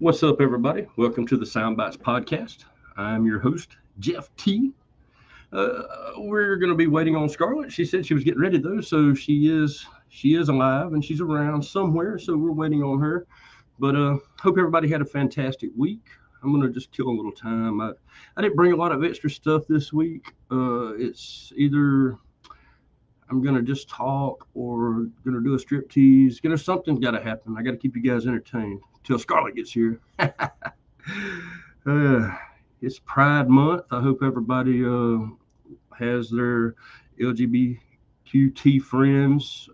What's up, everybody? Welcome to the Bytes podcast. I'm your host, Jeff T. We're going to be waiting on Scarlett. She said she was getting ready though, so she is alive and she's around somewhere. So we're waiting on her. But hope everybody had a fantastic week. I'm going to just kill a little time. I didn't bring a lot of extra stuff this week. It's either I'm going to just talk or going to do a strip tease. Something's got to happen. I got to keep you guys entertained till Scarlett gets here. It's Pride Month. I hope everybody has their LGBTQT friends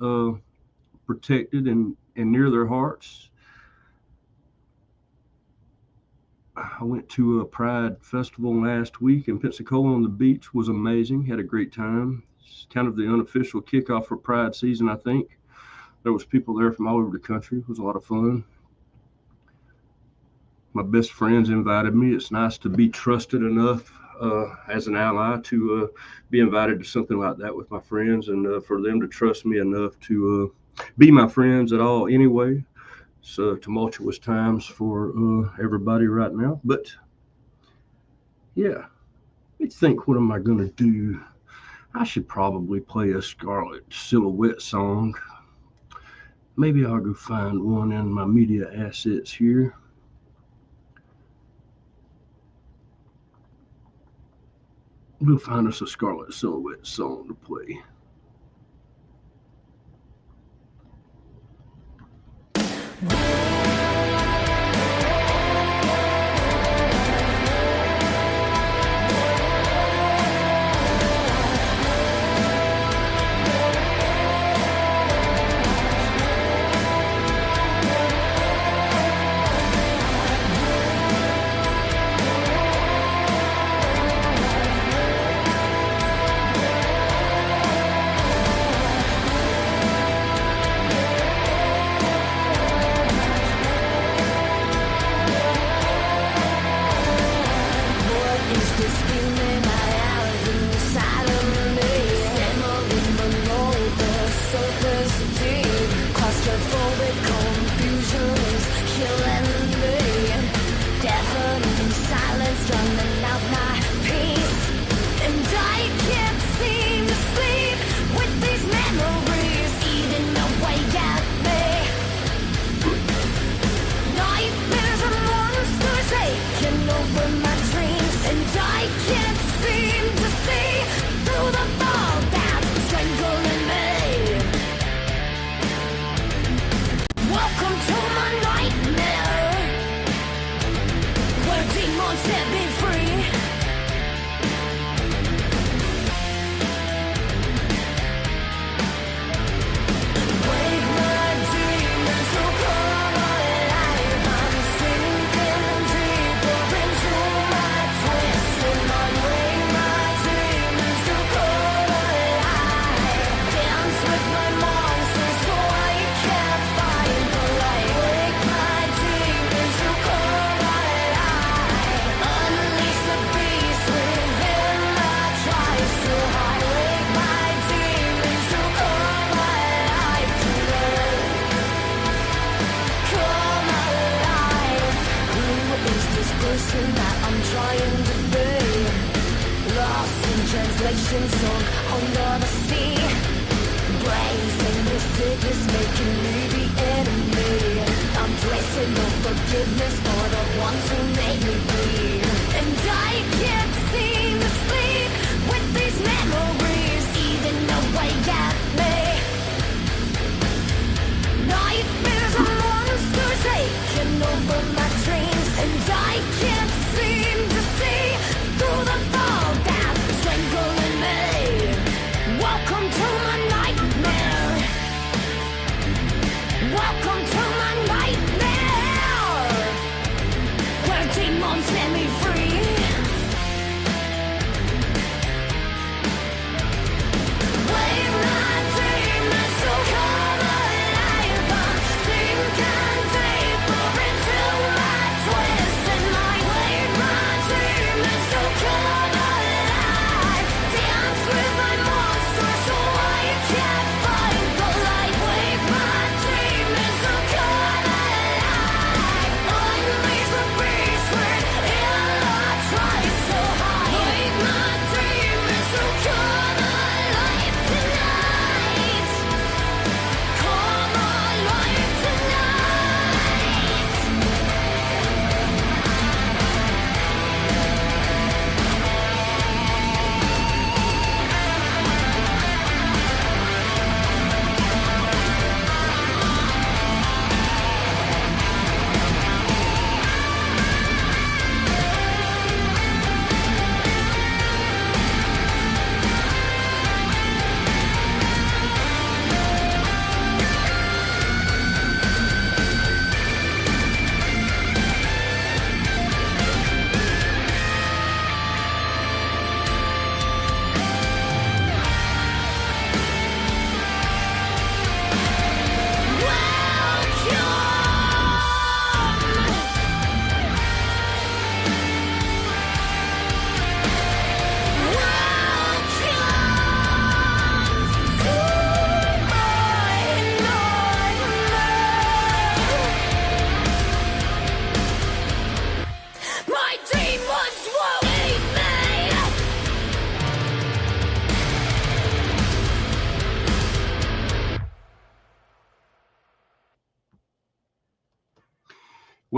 protected and near their hearts. I went to a Pride festival last week in Pensacola on the beach. It was amazing. Had a great time. It's kind of the unofficial kickoff for Pride season, I think. There was people there from all over the country. It was a lot of fun. My best friends invited me. It's nice to be trusted enough as an ally to be invited to something like that with my friends, and for them to trust me enough to be my friends at all anyway. It's tumultuous times for everybody right now. But, yeah, let me think, what am I going to do? I should probably play a Scarlett Silhouette song. Maybe I'll go find one in my media assets here. We'll find us a Scarlett Silhouette song to play.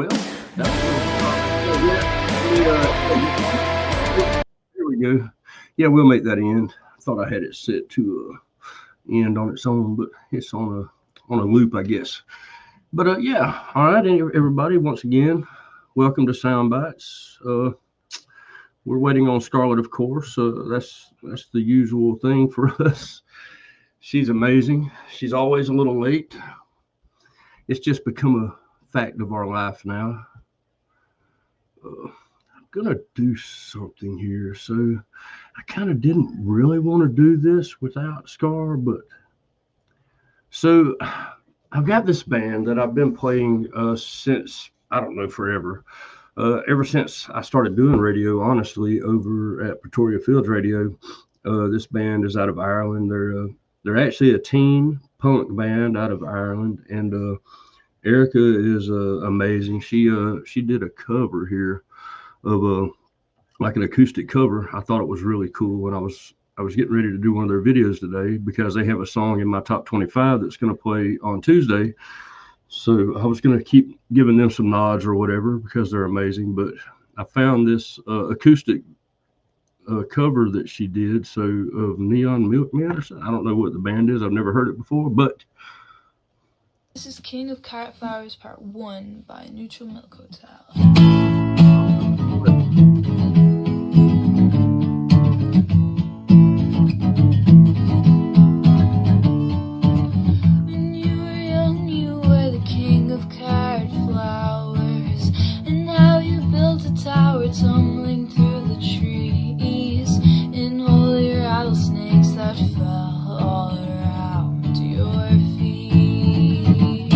Well, that was here we go. Yeah, we'll make that end. I thought I had it set to end on its own, but it's on a loop, I guess. But yeah, all right, everybody. Once again, welcome to Sound Bytes. We're waiting on Scarlett, of course. That's the usual thing for us. She's amazing. She's always a little late. It's just become a fact of our life now. I'm gonna do something here. So I kind of didn't really want to do this without Scar, but so I've got this band that I've been playing since, I don't know, forever. Ever since I started doing radio, honestly, over at Pretoria Fields Radio. This band is out of Ireland. They're actually a teen punk band out of Ireland, and Erica is amazing. She did a cover here of like an acoustic cover. I thought it was really cool when I was getting ready to do one of their videos today, because they have a song in my top 25 that's going to play on Tuesday. So I was going to keep giving them some nods or whatever because they're amazing. But I found this acoustic cover that she did. So of Neon Milkman or something. I don't know what the band is. I've never heard it before. But this is King of Carrot Flowers Part 1 by Neutral Milk Hotel. Tumbling through the trees in holy rattlesnakes that fell all around your feet.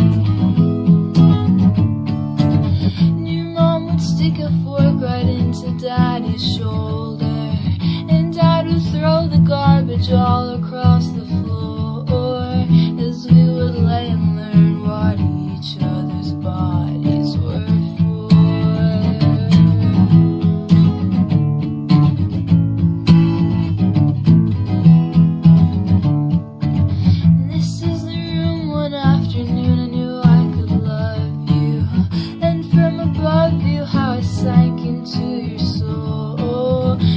And your mom would stick a fork right into Daddy's shoulder, and Dad would throw the garbage all across the floor as we would lay and learn what each other's bodies were.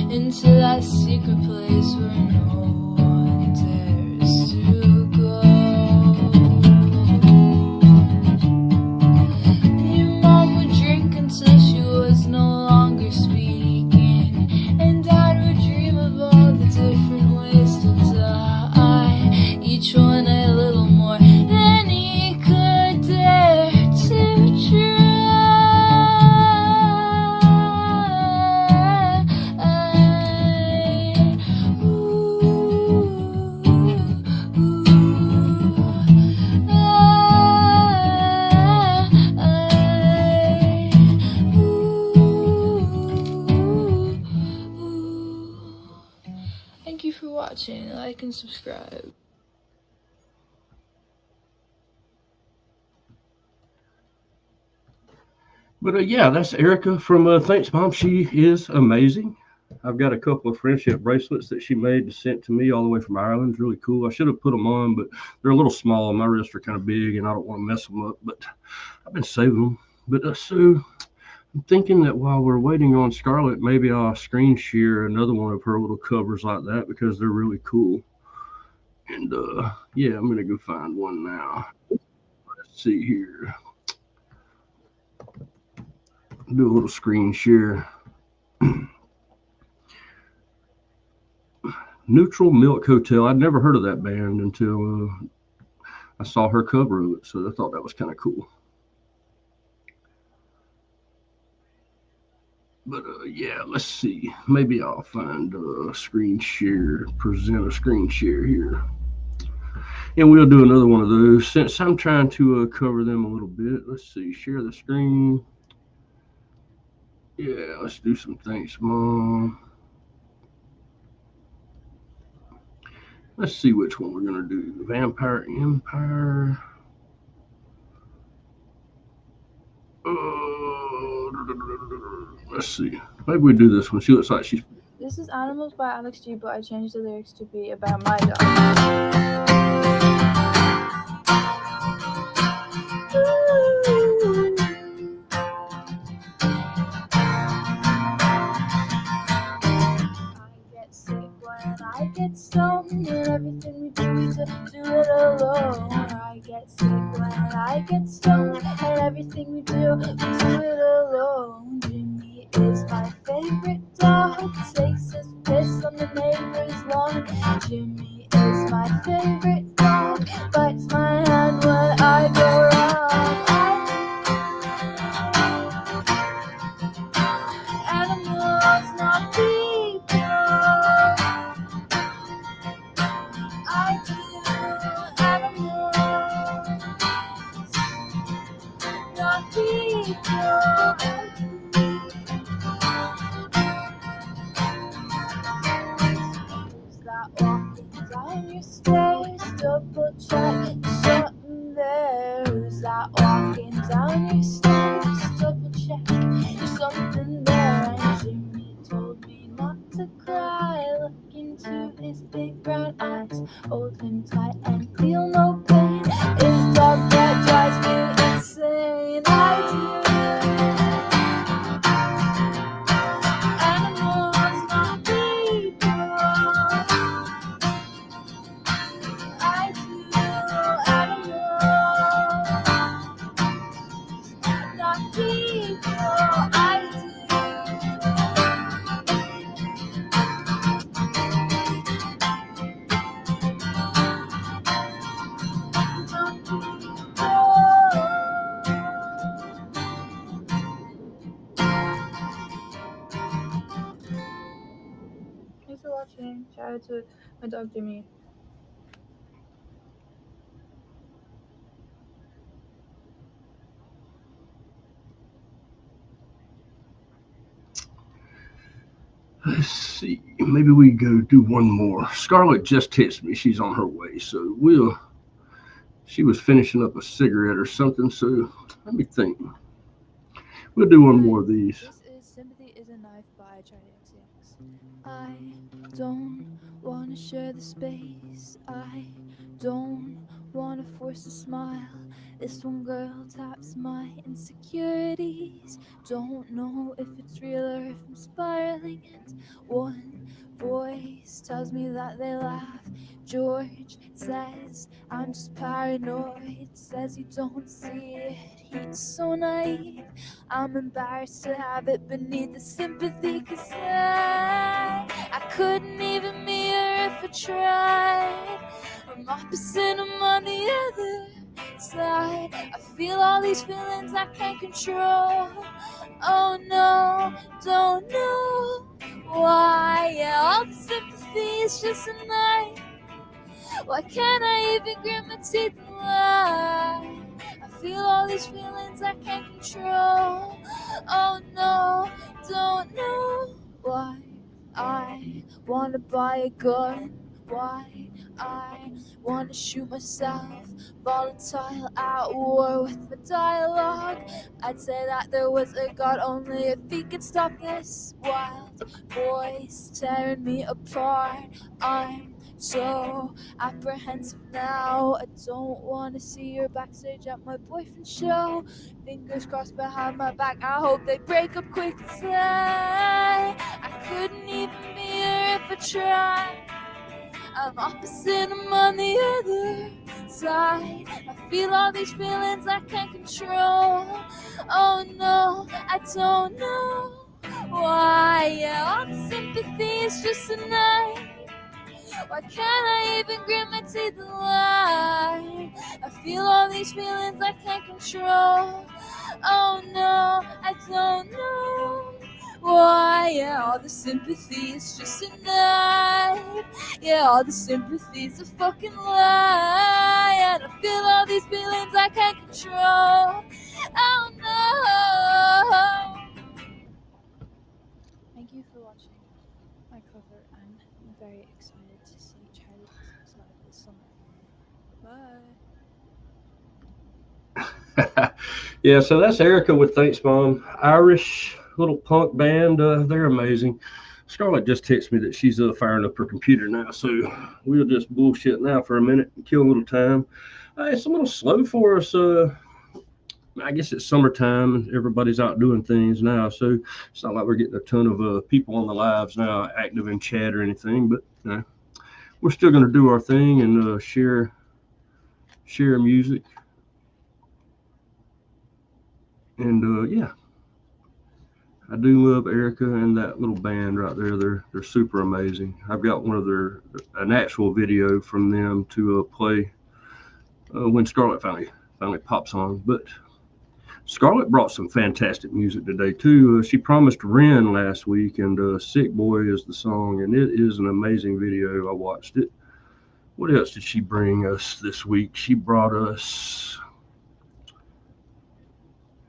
Into that secret place where no one dares to go. Your mom would drink until she was no longer speaking, and Dad would dream of all the different ways to die, each one a little more than he could dare to try. Thank you for watching. Like and subscribe. But yeah, that's Erica from Thanks Mom. She is amazing. I've got a couple of friendship bracelets that she made and sent to me all the way from Ireland. It's really cool. I should have put them on, but they're a little small. My wrists are kind of big, and I don't want to mess them up. But I've been saving them. But so I'm thinking that while we're waiting on Scarlett, maybe I'll screen share another one of her little covers like that, because they're really cool. And yeah, I'm gonna go find one now. Let's see here. Do a little screen share. Neutral Milk Hotel. I'd never heard of that band until I saw her cover of it, so I thought that was kind of cool. But yeah, let's see. Maybe I'll find a screen share, present a screen share here. And we'll do another one of those since I'm trying to cover them a little bit. Let's see, share the screen. Yeah, let's do some Thanks Mom. Let's see which one we're going to do. Vampire Empire. Let's see. Maybe we do this one. She looks like she's... This is Animals by Alex G, but I changed the lyrics to be about my dog. when I get stoned, and everything we do it alone. I get sick when I get stoned, and everything we do it alone. Jimmy is my favorite dog, takes his piss on the neighbor's lawn. Jimmy is my favorite dog, bites my hand when I go wrong. Animals, not people. I do animals, not people. Who's that walking down your stairs? Double check, there's something there. Who's that walking down your stairs? Double check, there's something there. And Jimmy told me not to cry. Look into his big brown eyes, hold him tight and feel no pain. His dog that drives me insane. I do animals, not people. I do animals, not people. I do. Thanks for watching. Shout out to my dog Jimmy. Let's see. Maybe we go do one more. Scarlett just texted me. She's on her way. So she was finishing up a cigarette or something. So let me think. We'll do one more of these. This is Sympathy is a Knife by Charlie XCX. I don't want to share the space. I don't want to force a smile. This one girl taps my insecurities. Don't know if it's real or if I'm spiraling. And one voice tells me that they laugh. George says I'm just paranoid. Says you don't see it. He's so naive. I'm embarrassed to have it beneath the sympathy. Cause I couldn't even mirror if I tried. I'm opposite him on the other side. I feel all these feelings I can't control. Oh no, don't know why. Yeah, all the sympathy is just a knife. Why can't I even grit my teeth and lie? I feel all these feelings I can't control. Oh no, don't know why. I wanna buy a gun. Why I wanna shoot myself. Volatile at war with the dialogue. I'd say that there was a God only if he could stop this wild voice tearing me apart. I'm so apprehensive now. I don't wanna see your backstage at my boyfriend's show. Fingers crossed behind my back. I hope they break up quick as I couldn't even mirror if I tried. I'm opposite him on the other side. I feel all these feelings I can't control. Oh no, I don't know why. Yeah, all the sympathy is just a knife. Why can't I even grit my teeth and lie? I feel all these feelings I can't control. Oh no, I don't know why. Yeah, all the sympathy is just a knife. Yeah, all the sympathy is a fucking lie. And I feel all these feelings I can't control. Oh no. Thank you for watching my cover. I'm very excited to see Charlie XCX live this summer. Bye. Yeah, so that's Erica with Thanks Mom. Irish little punk band. They're amazing. Scarlett just texted me that she's firing up her computer now, so we'll just bullshit now for a minute and kill a little time. It's a little slow for us I guess it's summertime and everybody's out doing things now, so it's not like we're getting a ton of people on the lives now active in chat or anything. But we're still going to do our thing and share music. And yeah, I do love Erica and that little band right there. They're super amazing. I've got an actual video from them to play when Scarlett finally pops on. But Scarlett brought some fantastic music today too. She promised Ren last week, and "Sick Boy" is the song, and it is an amazing video. I watched it. What else did she bring us this week? She brought us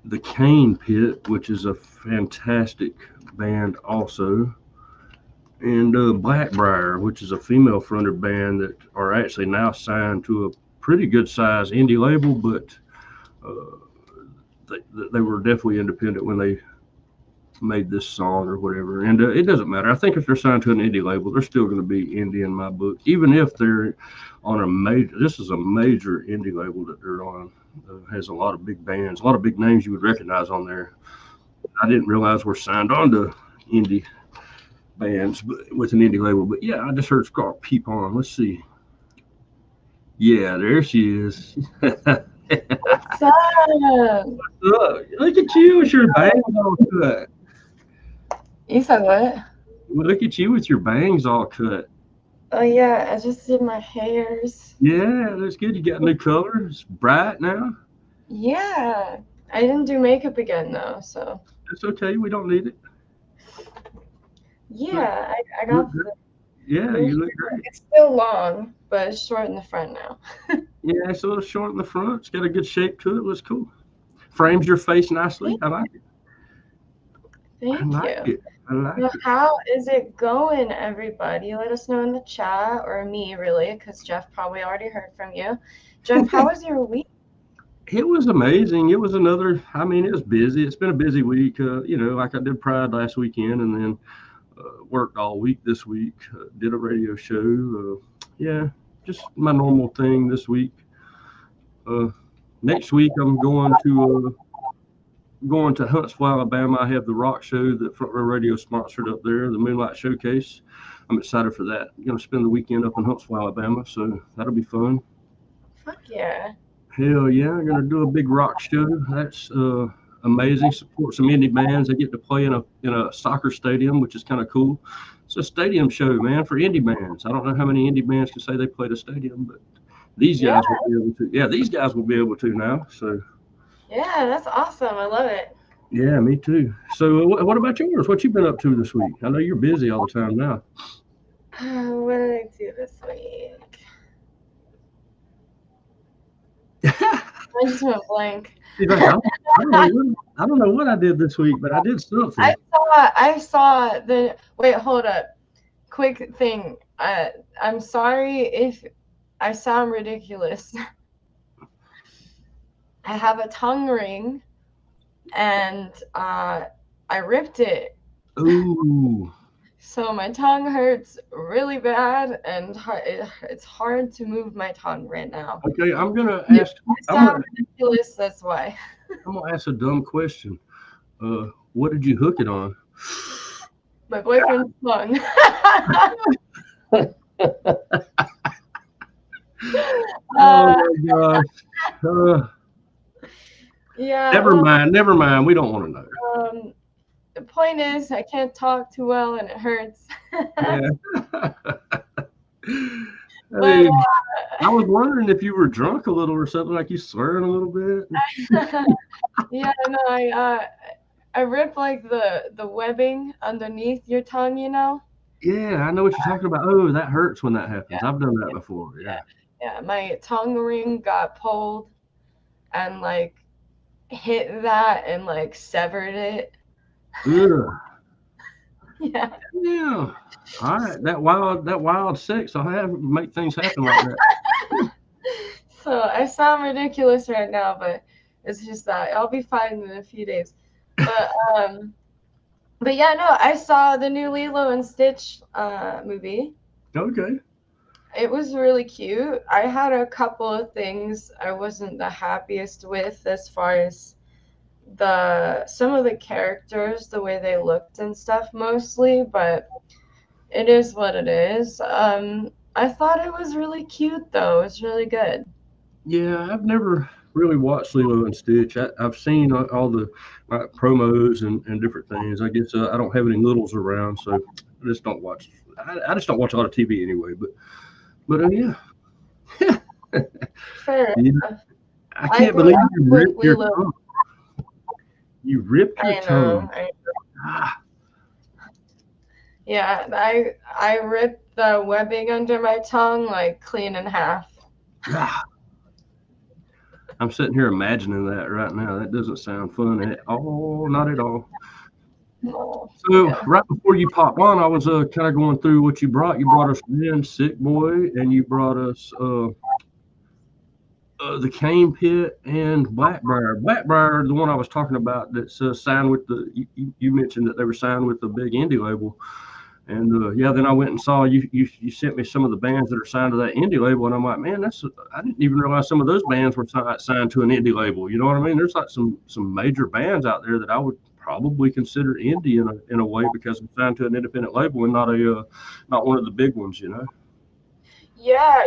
the Cane Pit, which is a fantastic band also, and Blackbriar, which is a female-fronted band that are actually now signed to a pretty good-sized indie label, but they were definitely independent when they made this song or whatever. And it doesn't matter. I think if they're signed to an indie label, they're still going to be indie in my book, even if they're on a major. This is a major indie label that they're on. Has a lot of big bands, a lot of big names you would recognize on there. I didn't realize we're signed on to indie bands with an indie label. But yeah, I just heard Scarlett peep on. Let's see. Yeah, there she is. What's up? Look at you with your bangs all cut. You said what? Look at you with your bangs all cut. Oh yeah, I just did my hairs. Yeah, that's good. You got new color. It's bright now. Yeah, I didn't do makeup again though, so. That's okay. We don't need it. Yeah, I got the. Yeah, you look great. It's still long, but it's short in the front now. Yeah, it's a little short in the front. It's got a good shape to it. Looks cool. Frames your face nicely. I like it. Thank you. I like Well, it. how is it going, everybody? Let us know in the chat, or me, really, because Jeff probably already heard from you. Jeff, how was your week? It was amazing. It was it was busy. It's been a busy week. Like I did Pride last weekend and then worked all week this week. Did a radio show. Yeah, just my normal thing this week. Next week I'm going to Huntsville, Alabama. I have the rock show that Front Row Radio sponsored up there, the Moonlight Showcase. I'm excited for that. I'm going to spend the weekend up in Huntsville, Alabama, so that'll be fun. Fuck yeah. Hell yeah, I'm going to do a big rock show. That's amazing. Support some indie bands. They get to play in a soccer stadium, which is kind of cool. It's a stadium show, man, for indie bands. I don't know how many indie bands can say they played a stadium, but these guys will be able to. Yeah, these guys will be able to now. So. Yeah, that's awesome. I love it. Yeah, me too. So what about yours? What you been up to this week? I know you're busy all the time now. What did I do this week? I just went blank. Like, I don't know what I did this week, but I did something. I saw the. Wait, hold up. Quick thing. I'm sorry if I sound ridiculous. I have a tongue ring, and I ripped it. Ooh. So my tongue hurts really bad, and it's hard to move my tongue right now. Okay, I'm gonna ask. I sound ridiculous. That's why. I'm gonna ask a dumb question. What did you hook it on? My boyfriend's tongue. Oh my gosh. Yeah. Never mind. We don't want to know. The point is, I can't talk too well, and it hurts. Yeah. But, I was wondering if you were drunk a little or something, like you slurring a little bit. Yeah, no, I ripped like the webbing underneath your tongue, you know? Yeah, I know what you're talking about. Oh, that hurts when that happens. I've done that before. Yeah. Yeah, my tongue ring got pulled and like hit that and like severed it. Ugh. Yeah. Yeah. All right. That wild sex will make things happen like that. So I sound ridiculous right now, but it's just that I'll be fine in a few days. But yeah, no, I saw the new Lilo and Stitch movie. Okay. It was really cute. I had a couple of things I wasn't the happiest with as far as some of the characters, the way they looked and stuff mostly, but it is what it is. I thought it was really cute though. It's really good. Yeah, I've never really watched Lilo and Stitch. I've seen all the promos and different things. I guess I don't have any littles around, so I just don't watch. I just don't watch a lot of TV anyway. But yeah. Fair Yeah, enough. I can't believe you with ripped your Lilo. tongue. You ripped your I tongue. know. Ah, Yeah, I ripped the webbing under my tongue like clean in half. ah. I'm sitting here imagining that right now. That doesn't sound fun at all. Not at all. Oh, So yeah. right before you popped on, I was kind of going through what you brought. You brought us Man, Sick Boy, and you brought us the Cane Pit and Blackbriar. Blackbriar, the one I was talking about, that's signed with the. You mentioned that they were signed with the big indie label, and yeah, then I went and saw you sent me some of the bands that are signed to that indie label, and I'm like, man, I didn't even realize some of those bands were signed to an indie label. You know what I mean? There's like some major bands out there that I would probably consider indie in a way because I'm signed to an independent label and not one of the big ones. You know? Yeah.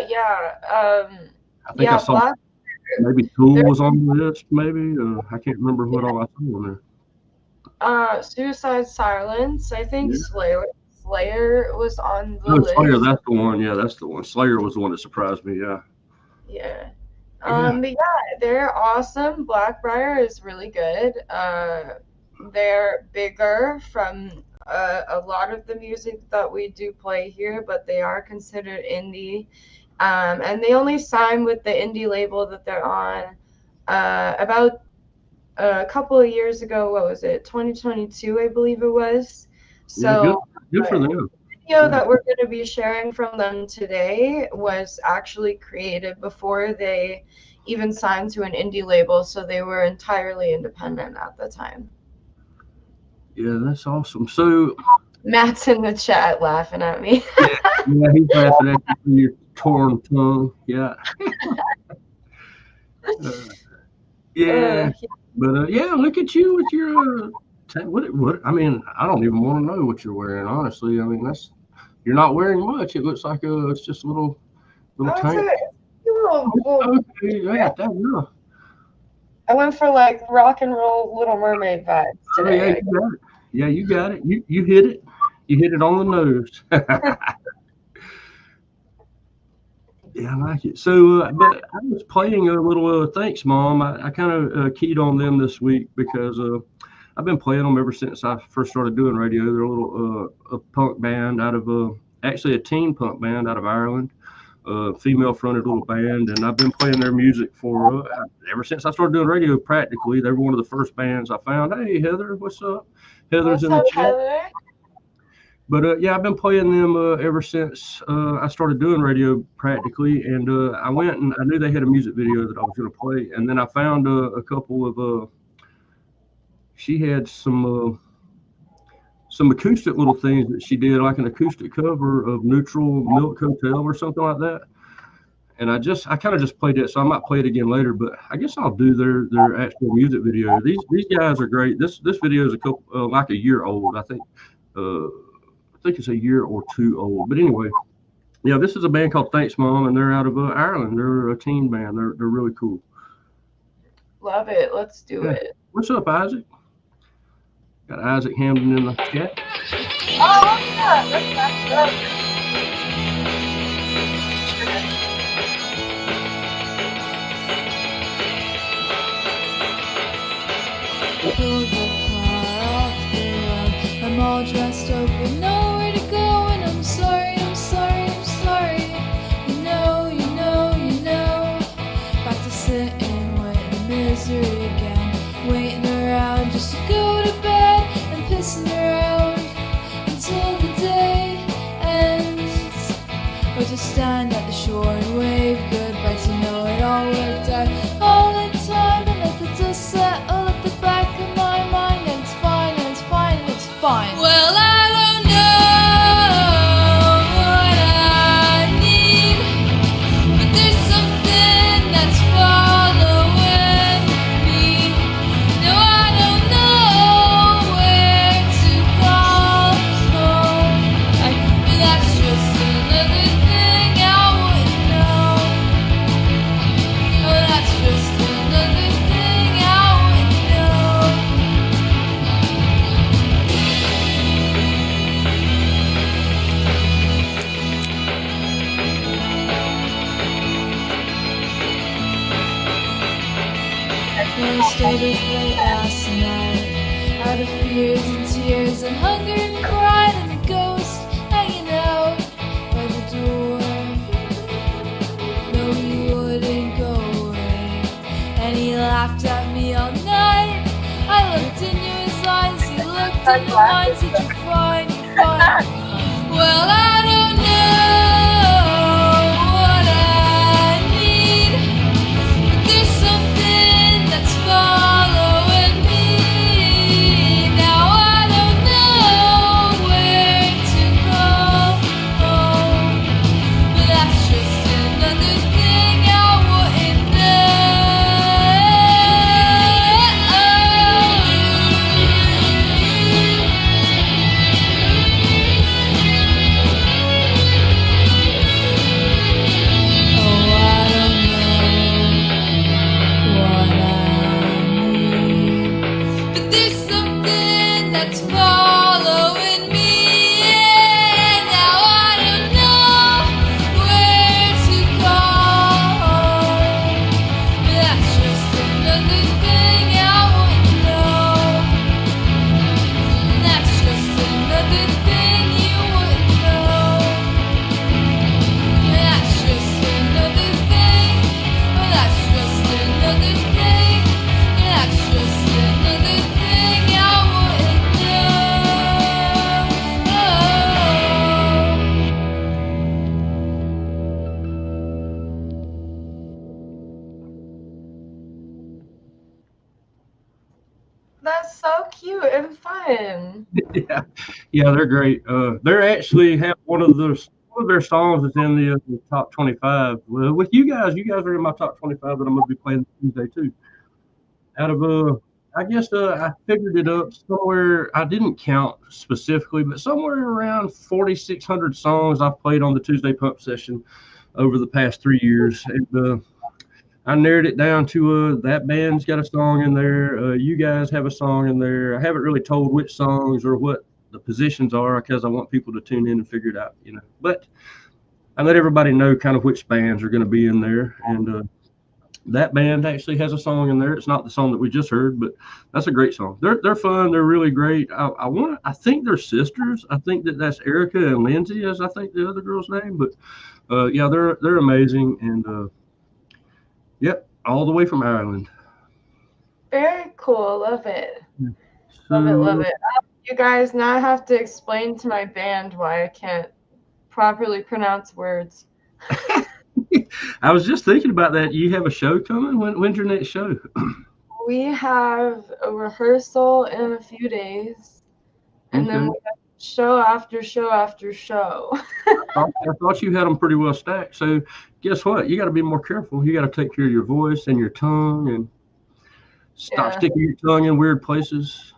I think I Yeah, saw maybe Tool was on the list. Maybe I can't remember what all I saw on there. Suicide Silence. I think Yeah. Slayer was on the No, Slayer, list. that's the one. Yeah, that's the one. Slayer was the one that surprised me. Yeah. Yeah. Yeah. But yeah, they're awesome. Blackbriar is really good. They're bigger from a lot of the music that we do play here, but they are considered indie. And they only sign with the indie label that they're on about a couple of years ago. What was it? 2022, I believe it was. Yeah, good. So Good for them. video Yeah. that we're going to be sharing from them today was actually created before they even signed to an indie label, so they were entirely independent at the time. Yeah, that's awesome. So Matt's in the chat laughing at me. yeah, he's laughing at you for your torn tongue. Yeah. Yeah. But yeah, look at you with your what? I mean, I don't even want to know what you're wearing. Honestly, I mean you're not wearing much. It looks like it's just a little tank. Okay, yeah, yeah. I went for like rock and roll Little Mermaid vibes today. Oh, yeah, you got it. Yeah, you got it. You hit it. You hit it on the nose. Yeah, I like it. So, but I was playing a little Thanks Mom. I kind of keyed on them this week because I've been playing them ever since I first started doing radio. They're a little a punk band out of actually a teen punk band out of Ireland, female-fronted little band, and I've been playing their music for ever since I started doing radio. Practically, they were one of the first bands I found. Hey, Heather, what's up? Heather's in the chat. Heather? But yeah, I've been playing them ever since I started doing radio practically, and I went and I knew they had a music video that I was going to play, and then I found a couple of. She had some acoustic little things that she did, like an acoustic cover of Neutral Milk Hotel or something like that. And I kind of just played it, so I might play it again later. But I guess I'll do their actual music video. These guys are great. This video is like a year old, I think. I think it's a year or two old. But anyway, yeah, this is a band called Thanks Mom, and they're out of Ireland. They're a teen band. They're really cool. Love it. Let's do it. What's up, Isaac? Got Isaac Hamden in the chat. Oh, yeah. That's Pulled the car off the road. I'm all dressed up with nowhere to go, and I'm sorry, I'm sorry, I'm sorry. You know. Back to sitting with misery again, waiting around just to go to bed and pissing around until the day ends. Or to stand at the shore and wave goodbye to know it all worked out all the time, and let the dust settle at the back of my mind. And it's fine, and it's fine, and it's fine. Well, I don't know what I need, but there's something that's following me. No, I I stayed up late last night, out of fears and tears and hunger and pride, and a ghost hanging out by the door. No, he wouldn't go away, and he laughed at me all night. I looked into his eyes, he looked into mine, said you're fine, you're fine. Well, I don't know what I need, but there's something that's following me. Now I don't know where to go, but that's just another thing I wouldn't there's something that's following me, and now I don't know where to go. But that's just another thing I wouldn't know. And that's just another thing you wouldn't know. And that's just another thing. Oh, that's just another thing. And that's just another thing. That's so cute and fun. Yeah, they're great. They're actually have one of their songs that's in the top 25. Well, with you guys are in my top 25 that I'm going to be playing Tuesday too. Out of I guess I figured it up somewhere. I didn't count specifically, but somewhere around 4,600 songs I've played on the Tuesday Pump Session over the past 3 years, and I narrowed it down to that band's got a song in there. You guys have a song in there. I haven't really told which songs or what the positions are because I want people to tune in and figure it out, But I let everybody know kind of which bands are going to be in there, and that band actually has a song in there. It's not the song that we just heard, but that's a great song. They're fun. They're really great. I think they're sisters. I think that's Erica and Lindsay, as I think the other girl's name. But yeah, they're amazing, and yep, all the way from Ireland. Very cool. Love it. So, Love it. You guys, now I have to explain to my band why I can't properly pronounce words. I was just thinking about that. You have a show coming? When's your next show? We have a rehearsal in a few days, and then we have show after show after show. I thought you had them pretty well stacked. So guess what? You got to be more careful. You got to take care of your voice and your tongue, and stop sticking your tongue in weird places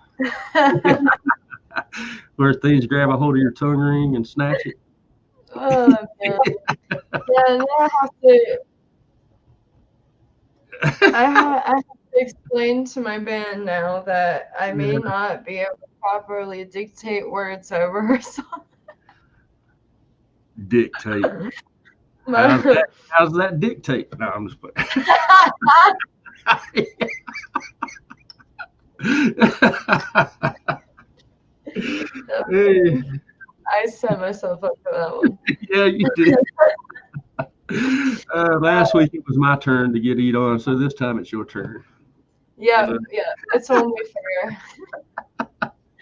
where things grab a hold of your tongue ring and snatch it. Oh, man. Yeah, now I have to explain to my band now that I may not be able to properly dictate words at rehearsal. Dictate. How's that dictate? No, I'm just playing. Hey. I set myself up for that one. Yeah, you did. Last week it was my turn to get eat on, so this time it's your turn. Yeah, it's only fair.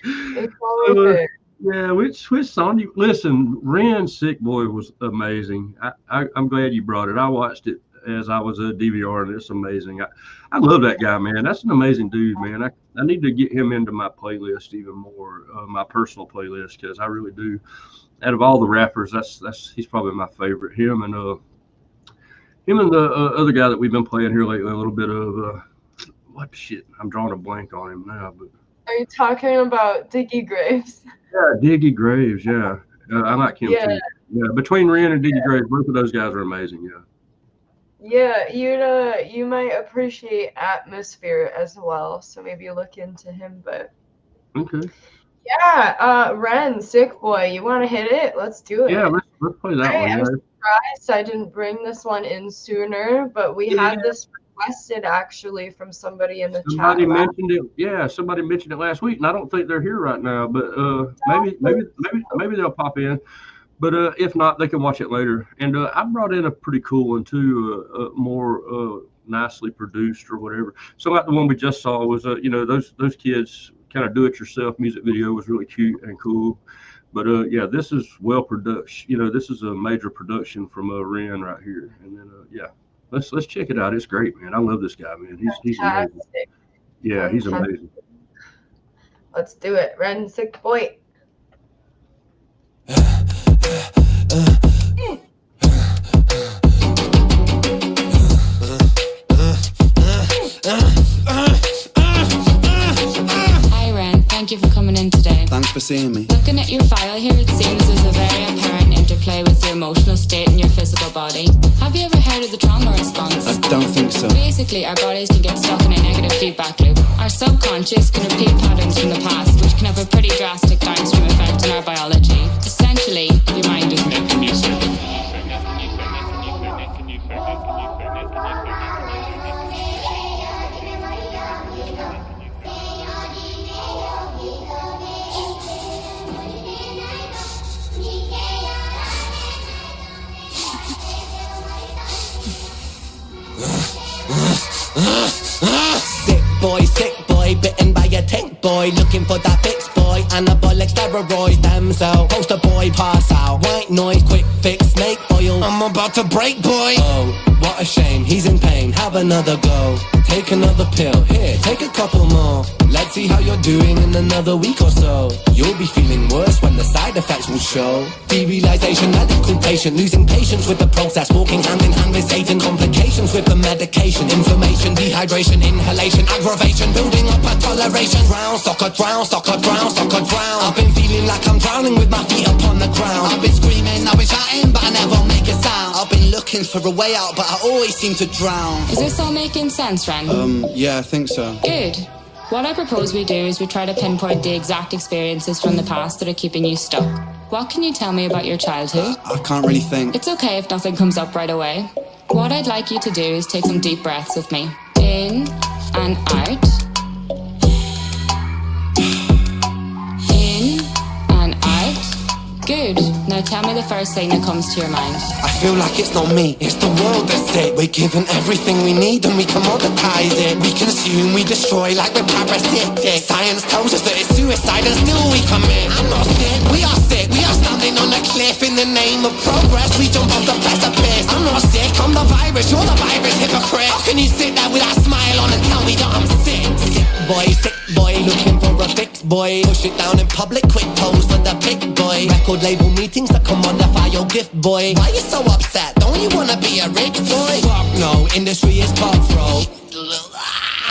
It's only fair. Yeah, which song do you listen? Ren's Sick Boy was amazing. I'm glad you brought it. I watched it as I was a DVR, and it's amazing. I love that guy, man. That's an amazing dude, man. I need to get him into my playlist even more, my personal playlist, because I really do. Out of all the rappers, he's probably my favorite. Him and the other guy that we've been playing here lately, a little bit of what shit? I'm drawing a blank on him now, but. Are you talking about Diggy Graves? Yeah, Diggy Graves. Yeah, I like him too. Yeah, between Ren and Diggy Graves, both of those guys are amazing. Yeah. Yeah, you might appreciate Atmosphere as well, so maybe look into him. But okay. Yeah, Ren, Sick Boy, you want to hit it? Let's do it. Yeah, let's play that one. I'm surprised I didn't bring this one in sooner, but we had this requested actually from somebody in the Somebody chat. mentioned it. Yeah, somebody mentioned it last week, and I don't think they're here right now. But maybe they'll pop in. But if not, they can watch it later. And I brought in a pretty cool one too, more nicely produced or whatever. So like the one we just saw was, those kids kind of do-it-yourself music video was really cute and cool. But yeah, this is well production. This is a major production from Ren right here. And then yeah, let's check it out. It's great, man. I love this guy, man. He's amazing. Fantastic. Yeah, he's amazing. Let's do it. Ren, sick boy. Hi Ren, thank you for coming in today. Thanks for seeing me. Looking at your file here, it seems there's a very apparent interplay with your emotional state and your physical body. Have you ever heard of the trauma response? I don't think so. Basically, our bodies can get stuck in a negative feedback loop. Our subconscious can repeat patterns from the past, which can have a pretty drastic downstream effect on our biology. Essentially, your mind is making you sick. Sick boy, bitten by a tick boy, looking for that fix boy, anabolic steroids, stem cell, poster boy, pass out, white noise, quick fix, snake oil, I'm about to break boy. Oh, what a shame, he's in pain, have another go, take another pill, here, take a couple more, let's see how you're doing in another week or so, you'll be feeling worse when the side effects will show, derealization, medical patient, losing patience with the process, walking hand in hand with Satan, complications with the medication, inflammation, dehydration, inhalation, aggravation, building up a toleration, drown, soccer, drown, soccer, drown, soccer, drown, I've been feeling like I'm drowning with my feet upon the ground, I've been screaming, I've been shouting, but I never make a sound, I've been looking for a way out, but I always seem to drown. Is this all making sense, Ren? Yeah, I think so. Good. What I propose we do is we try to pinpoint the exact experiences from the past that are keeping you stuck. What can you tell me about your childhood? I can't really think. It's okay if nothing comes up right away. What I'd like you to do is take some deep breaths with me. In and out. In and out. Good. Now tell me the first thing that comes to your mind. I feel like it's not me, it's the world that's it. We're given everything we need and we commoditize it. We consume, we destroy like we're parasitic. Science tells us that it's suicide and still we commit. I'm not sick, we are sick. We are standing on a cliff in the name of progress. We jump off the precipice. I'm not sick, I'm the virus, you're the virus, hypocrite. How can you sit there with that smile on and tell me that I'm sick? Sick boy, looking for a fix boy. Push it down in public, quick pose for the pick boy. Record label meetings that commodify your gift boy. Why you so upset? Don't you wanna be a rich boy? Fuck no, industry is cutthroat.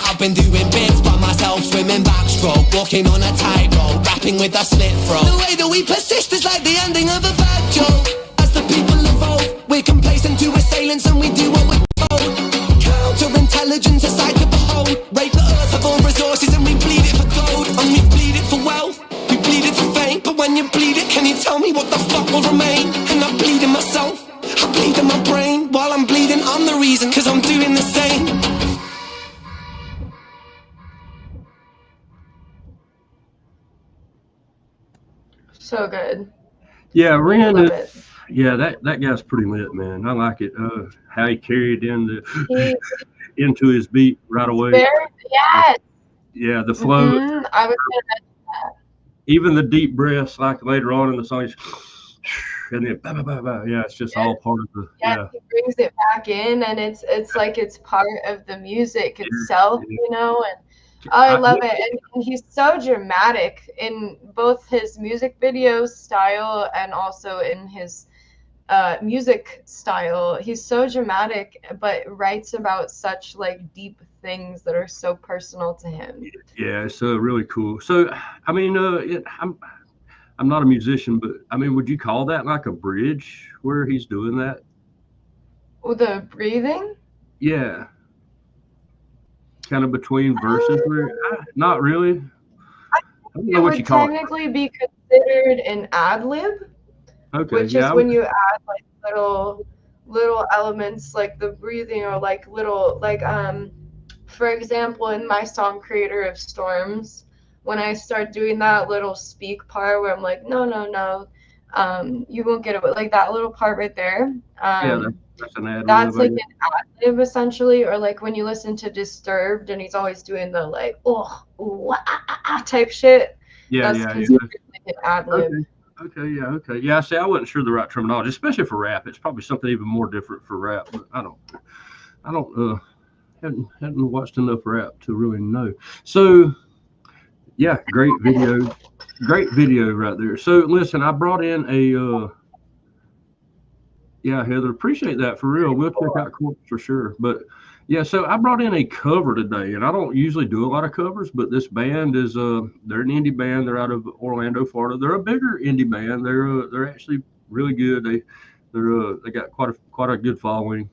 I've been doing bits by myself, swimming backstroke, walking on a tightrope, rapping with a slit throat. The way that we persist is like the ending of a bad joke. As the people evolve, we're complacent to assailants and we do what we're told. Counterintelligence aside to behold, rape the earth of all resources and we bleed it for gold. And we bleed it for wealth, we bleed it for fame. But when you bleed it, can you tell me what the fuck will remain? And I'm bleeding myself, I bleed in my brain. While I'm bleeding, I'm the reason, cause I'm doing the same. So good. Yeah, Ren Love is, it. yeah, that guy's pretty lit, man. I like it. How he carried into his beat right away. Yes. Yeah, the flow, I was gonna even the deep breaths, like later on in the song, and then bah, bah, bah, bah. Yeah, it's just all part of the he brings it back in, and it's like it's part of the music itself, Yeah. you know. And I love it, and he's so dramatic in both his music video style and also in his music style. He's so dramatic, but writes about such like deep things that are so personal to him. Yeah, it's really cool. So, I mean, I'm not a musician, but I mean, would you call that like a bridge where he's doing that? Oh, the breathing? Yeah, kind of between verses. Not really. I don't know It what would you call it. technically be considered an ad lib, Okay, which yeah, is when you add like little little elements like the breathing or like little like for example in my song Creator of Storms, when I start doing that little speak part where I'm like no, you won't get it, like that little part right there, Yeah, that's an ad that's lib, I like guess. an ad lib essentially. Or like when you listen to Disturbed and he's always doing the like type shit, Yeah, that's yeah, yeah. considered like an ad lib. Okay. Yeah, see, I wasn't sure the right terminology, especially for rap. It's probably something even more different for rap, but I don't hadn't watched enough rap to really know. So yeah, great video right there. So listen, I brought in a yeah, Heather, appreciate that for real. We'll check out Corpse for sure. But yeah, so I brought in a cover today, and I don't usually do a lot of covers, but this band is they're an indie band. They're out of Orlando, Florida. They're a bigger indie band. They're actually really good. They got quite a good following,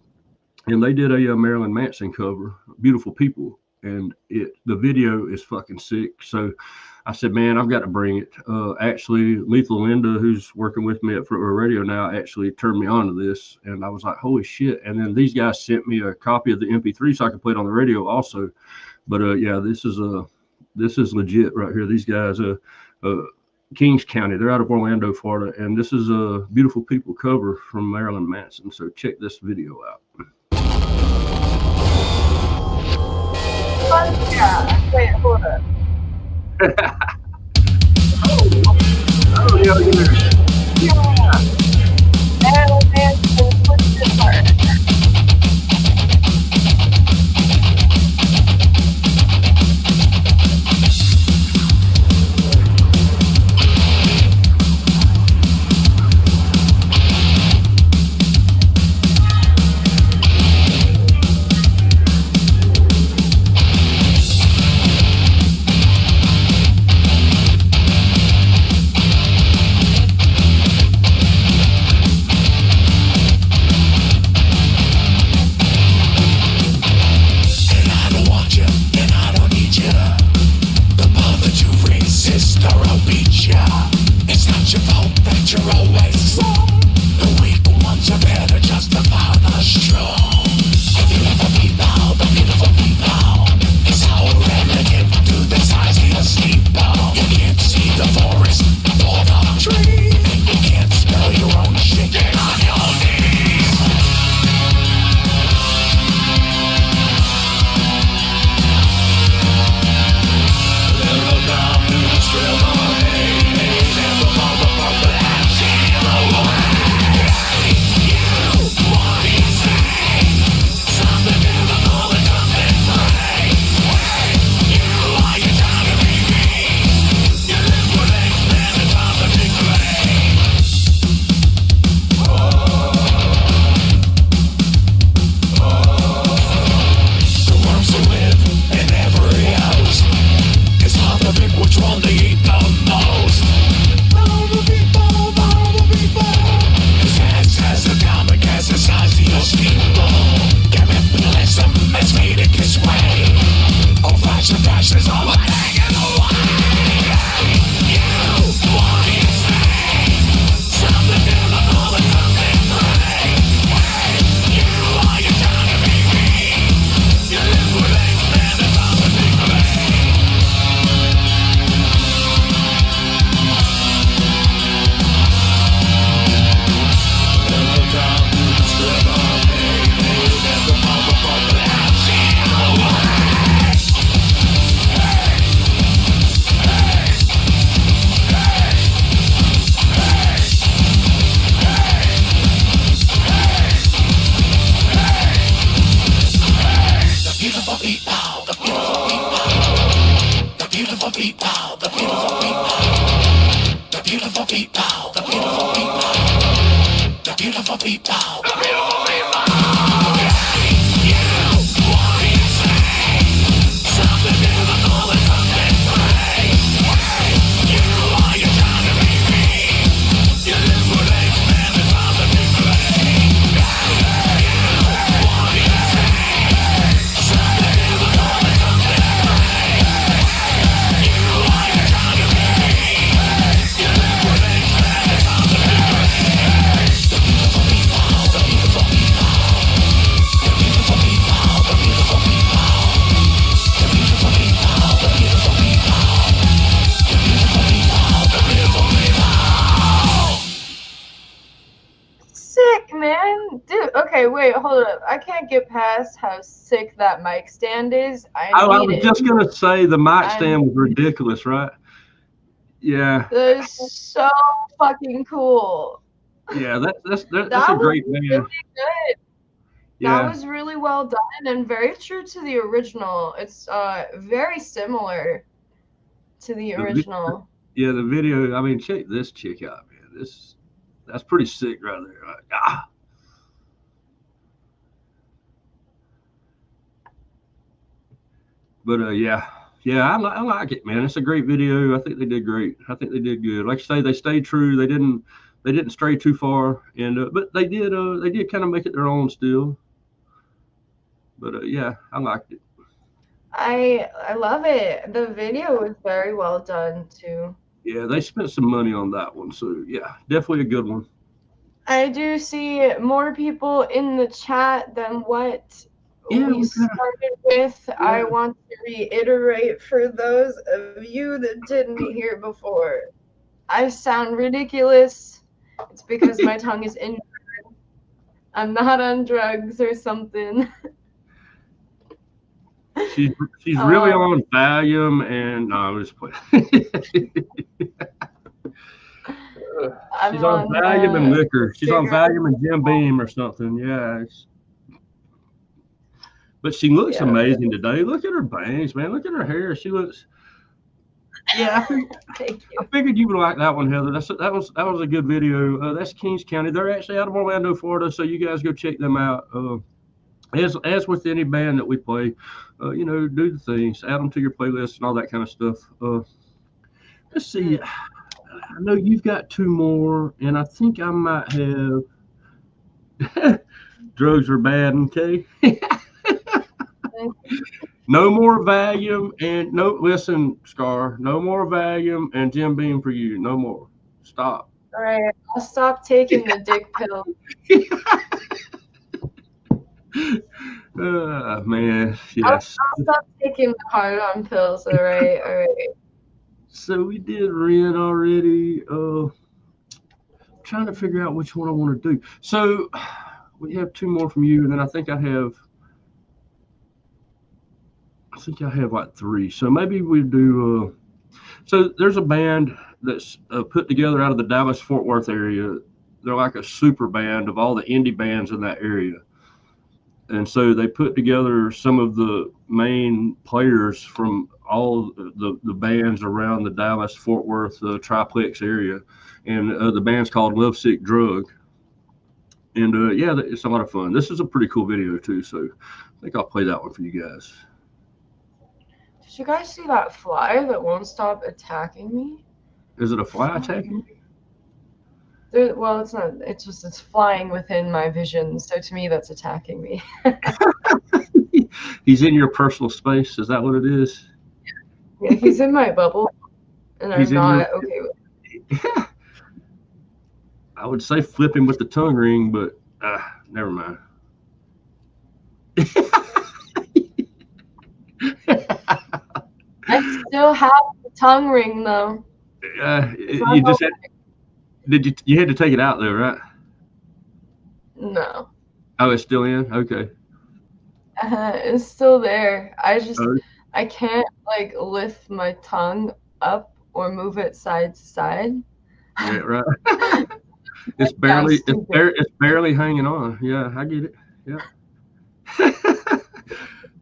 and they did a Marilyn Manson cover, "Beautiful People," and the video is fucking sick. So I said, man, I've got to bring it. Actually, Lethal Linda, who's working with me at Front Row Radio now, actually turned me on to this, and I was like, holy shit. And then these guys sent me a copy of the MP3 so I could play it on the radio also. But yeah, this is legit right here. These guys, Kings County, they're out of Orlando, Florida, and this is a Beautiful People cover from Marilyn Manson. So check this video out. Yeah, wait, hold up. Oh, yeah. Marilyn Manson, what's this part? Okay, wait, hold up. I can't get past how sick that mic stand is. I I need was it. just gonna say the mic I stand was ridiculous, right? Yeah, That is so fucking cool. yeah. That's a That was great really band. good. Yeah. That was really well done and very true to the original. It's very similar to the original. Yeah, the video. I mean, check this chick out, man. That's pretty sick right there. Like, But yeah, I like it, man. It's a great video. I think they did great. I think they did good. Like I say, they stayed true. They didn't stray too far, and but they did kind of make it their own still. But yeah, I liked it. I love it. The video was very well done too. Yeah, they spent some money on that one, so yeah, definitely a good one. I do see more people in the chat than what we started with. I want to reiterate for those of you that didn't hear before. I sound ridiculous. It's because my tongue is injured. I'm not on drugs or something. She's really on Valium and no, I'm just playing. She's on Valium and liquor. She's on Valium and Jim Beam or something. Yeah. But she looks amazing today. Look at her bangs, man. Look at her hair. She looks. Yeah, I figured you would like that one, Heather. That was a good video. That's Kings County. They're actually out of Orlando, Florida. So you guys go check them out. As with any band that we play, do the things, add them to your playlist and all that kind of stuff. Let's see. I know you've got two more, and I think I might have. Drugs are bad, okay? No more Valium and listen, Scar, no more Valium and Jim Beam for you. No more. Stop. All right, I'll stop taking the dick pill. Man, yes. I'll stop taking the hard-on pills. All right. So we did Ren already. Trying to figure out which one I want to do. So we have two more from you, and then I think I have like three. So maybe we do. So there's a band that's put together out of the Dallas-Fort Worth area. They're like a super band of all the indie bands in that area. And so they put together some of the main players from all the bands around the Dallas-Fort Worth triplex area. And the band's called Lovesick Drug. And it's a lot of fun. This is a pretty cool video too. So I think I'll play that one for you guys. Did you guys see that fly that won't stop attacking me? Is it a fly attacking me? Well, it's not. It's flying within my vision. So to me, that's attacking me. He's in your personal space. Is that what it is? Yeah, he's in my bubble, and I'm not okay with it. I would say flip him with the tongue ring, but never mind. I still have the tongue ring though. You just had. You had to take it out though, right? No. Oh, it's still in? Okay. It's still there. I can't like lift my tongue up or move it side to side. Yeah, right. It's barely hanging on. Yeah, I get it. Yeah.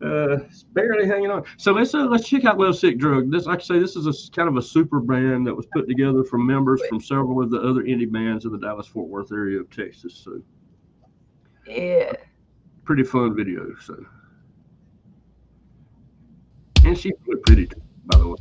It's barely hanging on. So let's check out Lovesick Drug. This, like I say, this is a kind of a super band that was put together from members from several of the other indie bands in the Dallas-Fort Worth area of Texas. So yeah, pretty fun video. So, and she's really pretty too, by the way.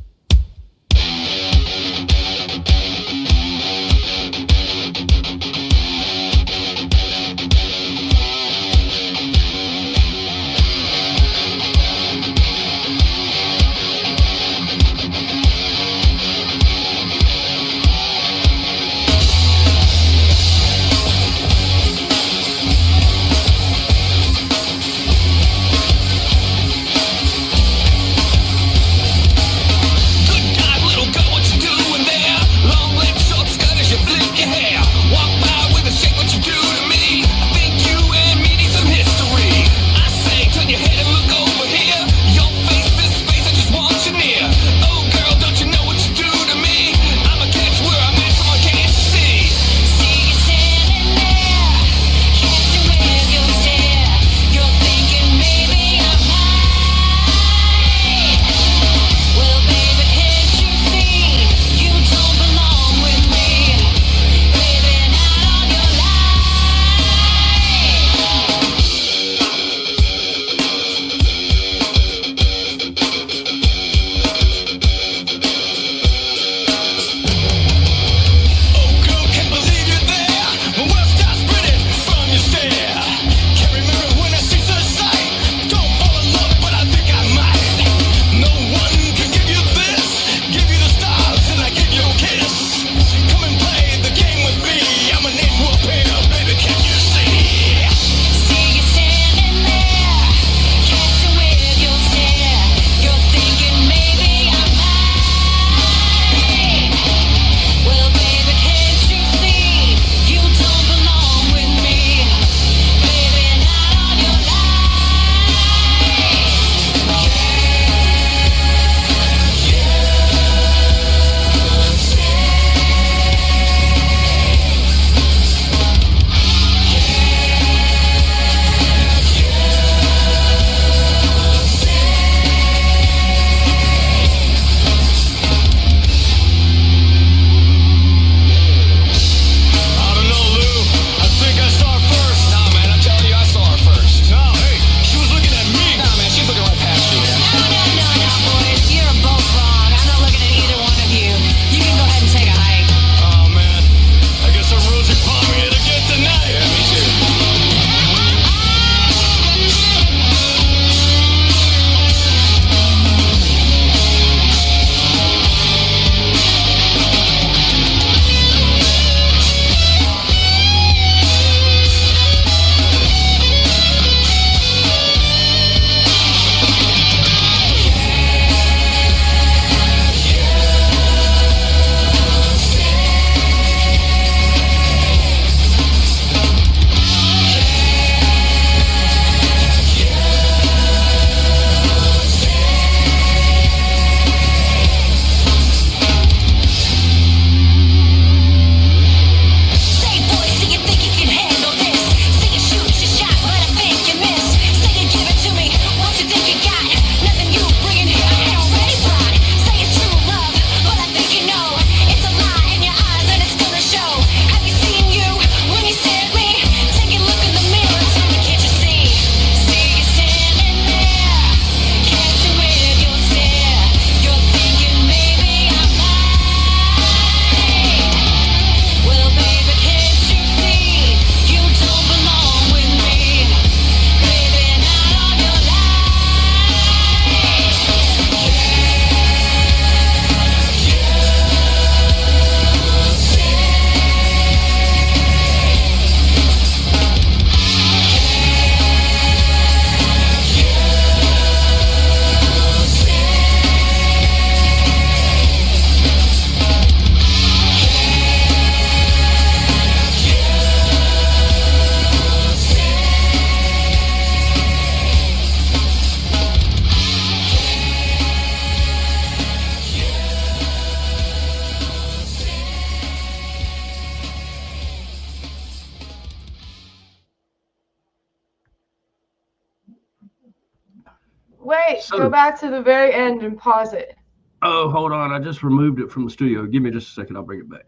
Wait, So- go back to the very end and pause it. Oh, hold on. I just removed it from the studio. Give me just a second. I'll bring it back.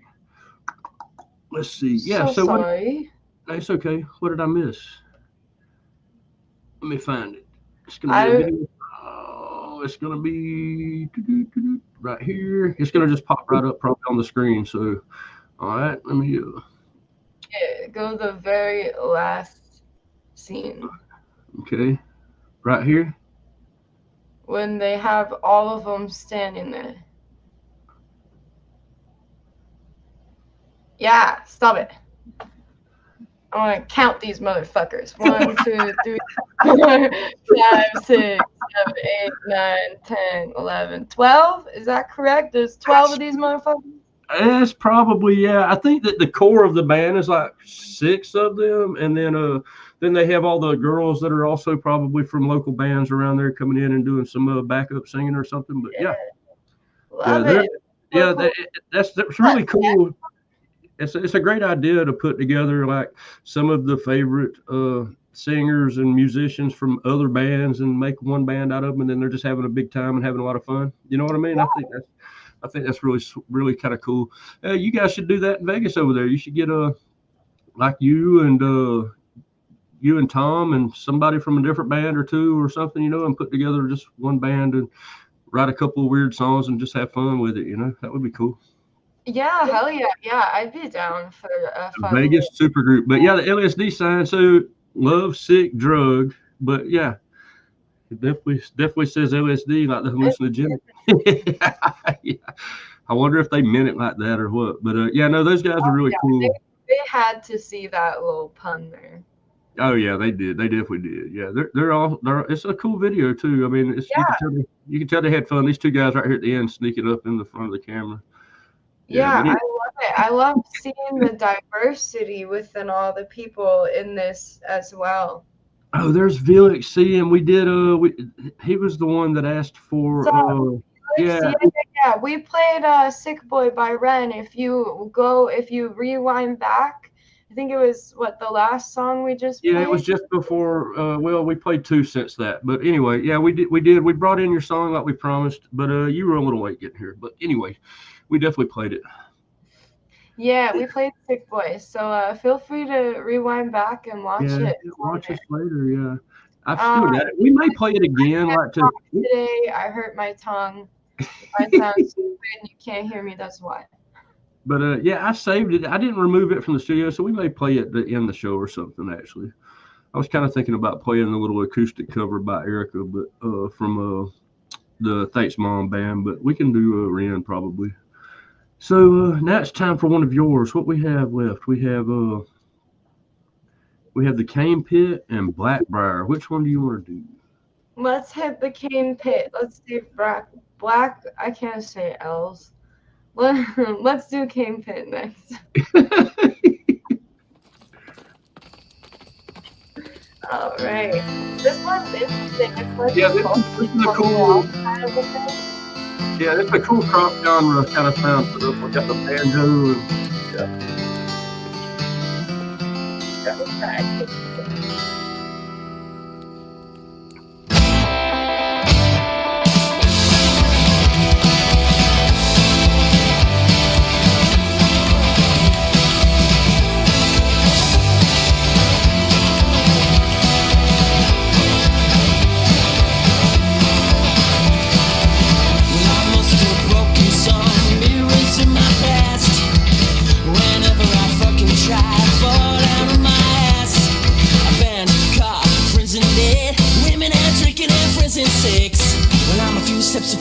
Let's see. Yeah. So So what? sorry. It's okay. What did I miss? Let me find it. It's gonna be a video. Oh, it's gonna be right here. It's gonna just pop right up probably on the screen. So, all right. Let me. Go to the very last scene Okay. Right here. when they have all of them standing there. Yeah, stop it. I want to count these motherfuckers. 1, 2, 3, 4, 5, 6, 7, 8, 9, 10, 11, 12. Is that correct? There's 12 of these motherfuckers? It's probably, yeah. I think that the core of the band is like 6 of them, and then they have all the girls that are also probably from local bands around there coming in and doing some backup singing or something. But yeah, Love yeah, it. yeah, Cool. that's really cool. It's a great idea to put together like some of the favorite singers and musicians from other bands and make one band out of them, and then they're just having a big time and having a lot of fun. You know what I mean? I think that's really kind of cool. You guys should do that in Vegas over there. You should get like you and Tom and somebody from a different band or two or something, you know, and put together just one band and write a couple of weird songs and just have fun with it. You know, that would be cool. Yeah, hell yeah. Yeah, I'd be down for a fun Vegas super group. But yeah, the LSD sign. So love, sick, drug. But yeah, it definitely says LSD, like the hallucinogenic. Yeah. I wonder if they meant it like that or what. But yeah, no, those guys are really cool. They had to see that little pun there. Oh yeah, they did. They definitely did. Yeah, they're. It's a cool video too. I mean, you can tell they had fun. These two guys right here at the end sneaking up in the front of the camera. Yeah, I love it. I love seeing the diversity within all the people in this as well. Oh, there's Felix C, and we did. He was the one that asked for. Yeah. We played "Sick Boy" by Ren. If you rewind back, I think it was the last song we just played? Yeah, it was just before. Well, we played 2 since that, but anyway, yeah, we did. We brought in your song like we promised, but you were a little late getting here. But anyway, we definitely played it. Yeah, we played Sick Boy, so feel free to rewind back and watch it. Watch us later. Yeah, I've still got it. We may play it again. Today, I hurt my tongue. If I sound stupid and you can't hear me, that's why. But yeah, I saved it. I didn't remove it from the studio, so we may play it in the show or something. Actually, I was kind of thinking about playing the little acoustic cover by Erica, but from the Thanks Mom band. But we can do Ren probably. So now it's time for one of yours. What we have left? We have the Cane Pit and Blackbriar. Which one do you want to do? Let's hit the Cane Pit. Let's do Black. I can't say L's. Let's do Cane Pit next. All right. This one's interesting. Yeah, this is a cool. Yeah, it's a cool cross genre kind of sound to this. We got the banjo and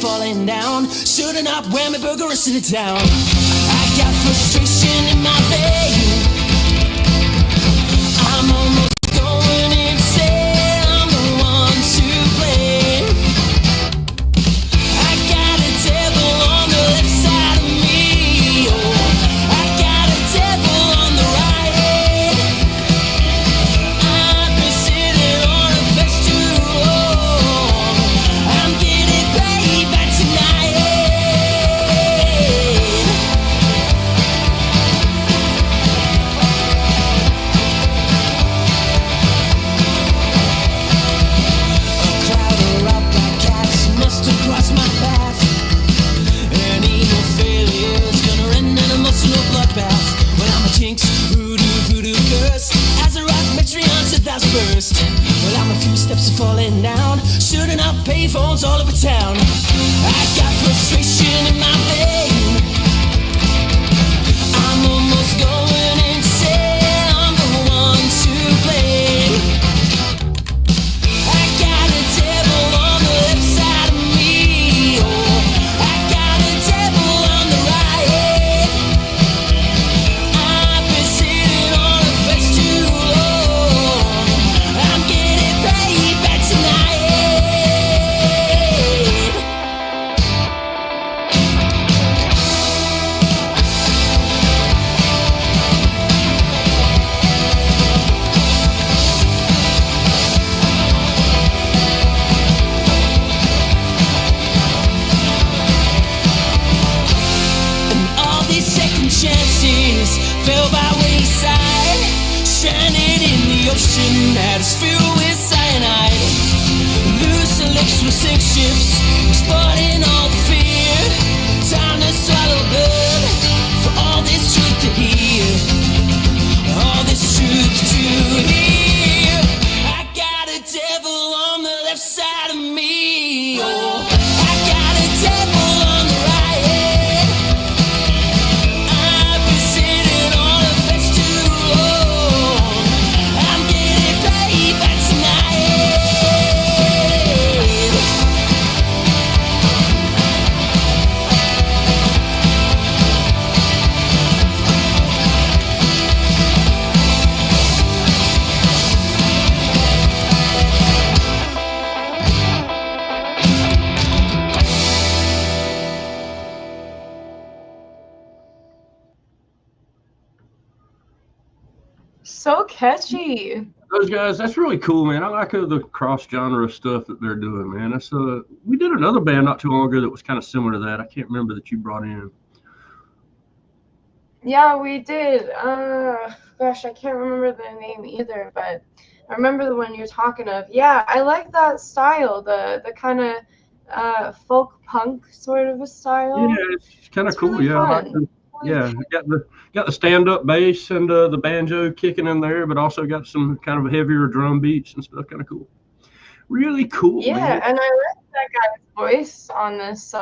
falling down, shooting up where my burger is sitting down. I got frustration in my veins. I'm almost going insane. I'm the one to blame. I got a devil on the left side of me. Oh, I got a devil on the right. I've been sitting on a bench too long. I'm getting paid back tonight. eyes first. Well, I'm a few steps from falling down, shooting up payphones all over town. I got frustration in my vein. I'm almost going insane. I'm the one to blame. I got a devil on the left side of me. Oh, I got a devil on the right. I've been sitting on a fence too long. I'm getting paid back tonight. All these second chances fell by wayside, stranded in the ocean that is filled with cyanide. Loose lips will sink ships, exploding all the fear. Time to swallow blood for all this truth to hear. All this truth to hear. I got a devil on the left side of me. Oh, I got a devil on the right. I've been sitting on a fence too long. I'm getting paid back tonight. So catchy. Those guys, that's really cool, man. I like the cross-genre stuff that they're doing, man. That's we did another band not too long ago that was kind of similar to that. I can't remember that you brought in. Yeah, we did. Gosh, I can't remember the name either, but I remember the one you're talking of. Yeah, I like that style, the kind of folk punk sort of a style. Yeah, it's kind of It's cool. really Yeah, I like fun. yeah, got the stand-up bass and the banjo kicking in there, but also got some kind of heavier drum beats and stuff. Kind of cool. Really cool, Yeah, man. and I like that guy's voice on this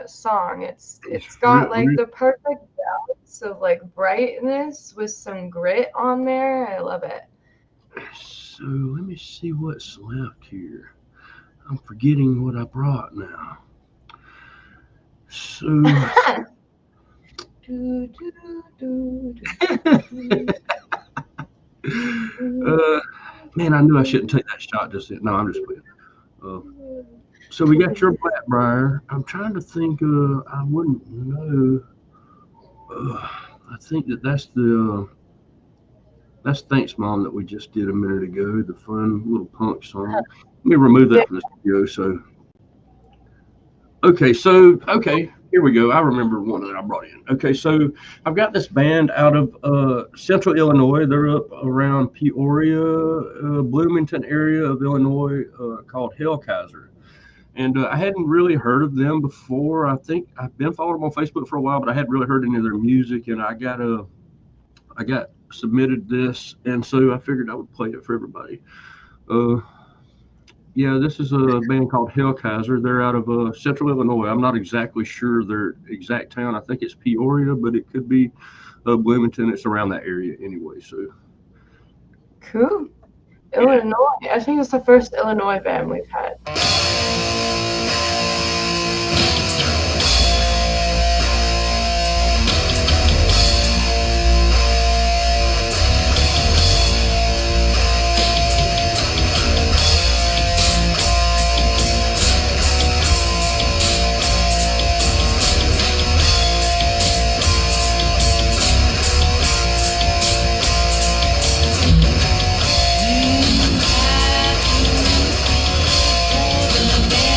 song. It's got like the perfect balance of like brightness with some grit on there. I love it. So let me see what's left here. I'm forgetting what I brought now. So Do, do, do, do. man, I knew I shouldn't take that shot just yet. No, I'm just playing. So we got your Blackbriar. I'm trying to think. I wouldn't know. I think that's Thanks Mom that we just did a minute ago. The fun little punk song. Let me remove that from the video. So okay. Here we go. I remember one that I brought in. Okay, so I've got this band out of Central Illinois. They're up around Peoria, Bloomington area of Illinois, called Hellkaiser. And I hadn't really heard of them before. I think I've been following them on Facebook for a while, but I hadn't really heard any of their music. And I got submitted this, and so I figured I would play it for everybody. Yeah, this is a band called Hellkaiser. They're out of Central Illinois. I'm not exactly sure their exact town. I think it's Peoria, but it could be Bloomington. It's around that area anyway. So Cool. Illinois. I think it's the first Illinois band we've had. The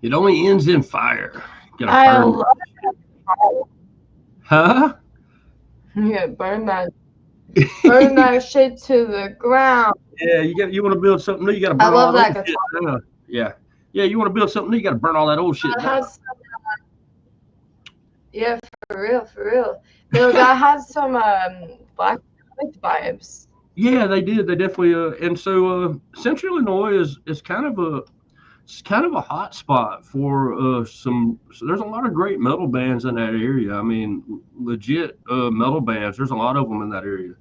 It only ends in fire. Gotta I burn. love that. Huh? Yeah, burn that shit to the ground. Yeah, you want to build something new, you got to I burn all love that that old shit guitar. down. Yeah, you want to build something new, you got to burn all that old shit That down. has yeah, for real. No, that has some Black Sabbath vibes. Yeah, they did. They definitely. And so Central Illinois is kind of a hot spot for some. So there's a lot of great metal bands in that area. I mean, legit metal bands. There's a lot of them in that area.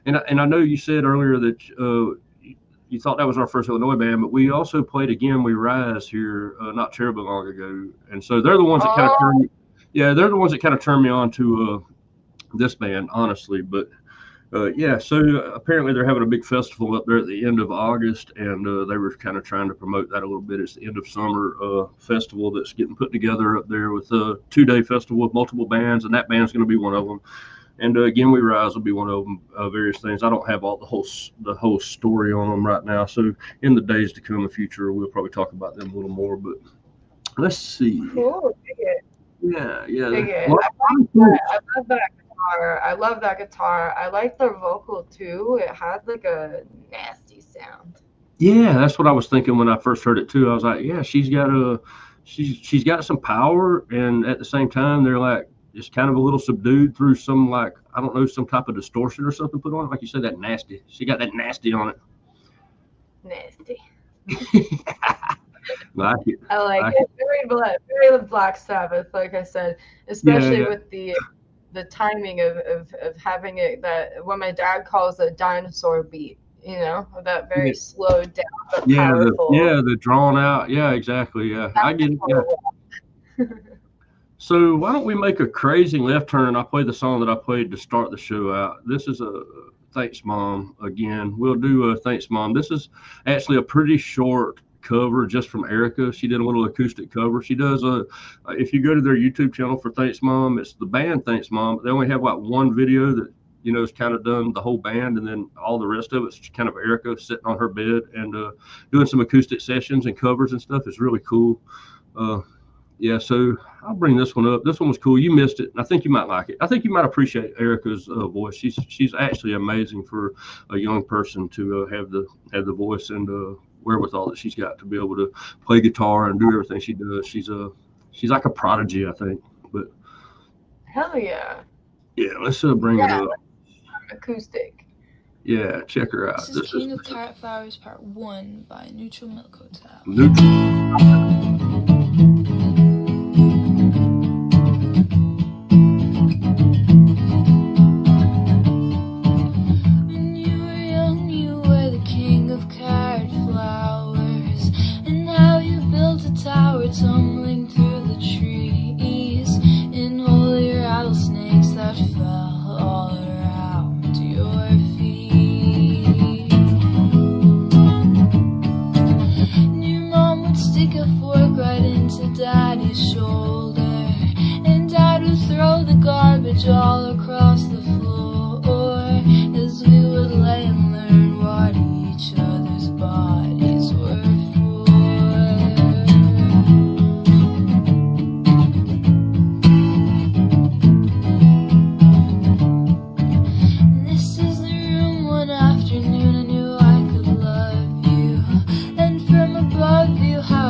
And I know you said earlier that you thought that was our first Illinois band, but we also played Again We Rise here not terribly long ago, and so they're the ones that kind of turned me. Yeah, they're the ones that kind of turned me on to this band, honestly. But yeah, so apparently they're having a big festival up there at the end of August, and they were kind of trying to promote that a little bit. It's the end of summer festival that's getting put together up there with a 2-day festival with multiple bands, and that band's going to be one of them. And Again We Rise will be one of them. Various things. I don't have all the whole story on them right now. So in the days to come, in the future, we'll probably talk about them a little more. But let's see. Cool. Dig it. Yeah. Dig it. Well, I love that guitar. I love that guitar. I like the vocal too. It had like a nasty sound. yeah, that's what I was thinking when I first heard it too. I was like, yeah, she's got some power, and at the same time, they're like. It's kind of a little subdued through some, like, I don't know, some type of distortion or something put on it. Like you said, that nasty. She got that nasty on it. Nasty. Like it. I like it. Very Black Sabbath, like I said, especially Yeah. with the timing of having it, that what my dad calls a dinosaur beat, that very slowed down but powerful. The drawn out. Yeah, exactly. Yeah, I get it. Yeah. So why don't we make a crazy left turn, and I'll play the song that I played to start the show out. This is a Thanks Mom again. We'll do a Thanks Mom. This is actually a pretty short cover just from Erica. She did a little acoustic cover. She does if you go to their YouTube channel for Thanks Mom, it's the band Thanks Mom. They only have like one video that is kind of done the whole band, and then all the rest of it's kind of Erica sitting on her bed and doing some acoustic sessions and covers and stuff. It's really cool. Yeah, so I'll bring this one up. This one was cool. You missed it. I think you might like it. I think you might appreciate Erica's voice. She's actually amazing for a young person to have the voice and wherewithal that she's got to be able to play guitar and do everything she does. She's like a prodigy, I think. But hell yeah. Yeah, let's bring it up. Acoustic. Yeah, check her out. This is King of Carrot Flowers Part 1 by Neutral Milk Hotel. Tumbling through the trees in holy rattlesnakes that fell all around your feet. And your mom would stick a fork right into Daddy's shoulder, and Dad would throw the garbage all across the floor as we would lay and learn what each other's bodies were for.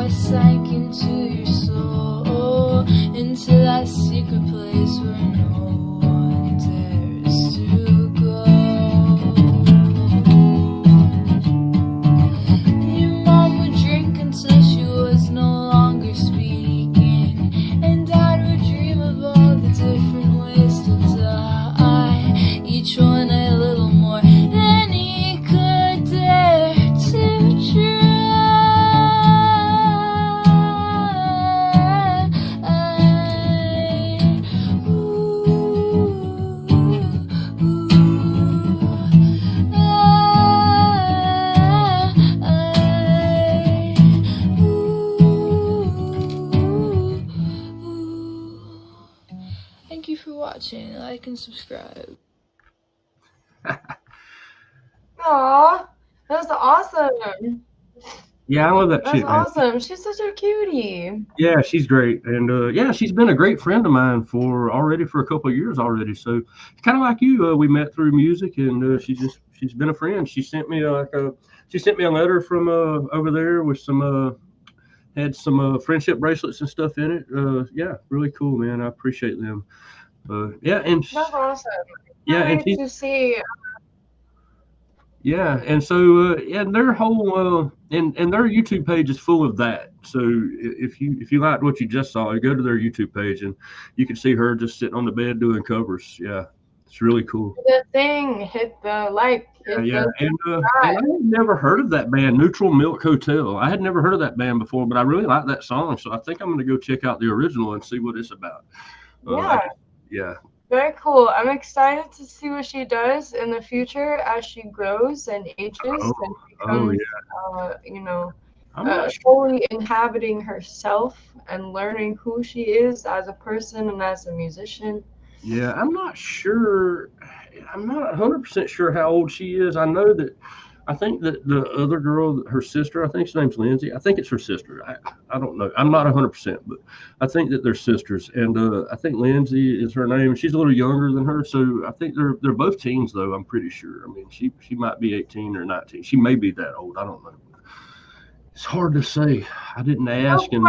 Sank into your soul, into that secret place where no one dares to go. Your mom would drink until she was no longer speaking, and Dad would dream of all the different ways to die, each one a little more than he could dare to try. Thank you for watching. Like and subscribe. Aw, that was awesome. Yeah, I love that That's chick, man. awesome. She's such a cutie. Yeah, she's great, and yeah, she's been a great friend of mine for a couple of years already. So kind of like you, we met through music, and she's been a friend. She sent me a letter from over there with some had some friendship bracelets and stuff in it. Yeah, really cool, man. I appreciate them. Yeah, and That's awesome. yeah, Can't and wait to see. yeah, and so and their whole and their YouTube page is full of that. So if you liked what you just saw, you go to their YouTube page and you can see her just sitting on the bed doing covers. Yeah, it's really cool. The thing, hit the like, hit Yeah, the and I subscribe. had never heard of that band, Neutral Milk Hotel. I had never heard of that band before, but I really like that song, so I think I'm going to go check out the original and see what it's about. Yeah, Yeah, very cool. I'm excited to see what she does in the future as she grows and ages and oh becomes, yeah. you know, I'm not sure. fully inhabiting herself and learning who she is as a person and as a musician. Yeah, I'm not sure. I'm not 100% sure how old she is. I think that the other girl, her sister, I think her name's Lindsay. I think it's her sister. I don't know. I'm not 100%, but I think that they're sisters. And I think Lindsay is her name. She's a little younger than her, so I think they're both teens, though. I'm pretty sure. I mean, she might be 18 or 19. She may be that old. I don't know. It's hard to say. I didn't ask, and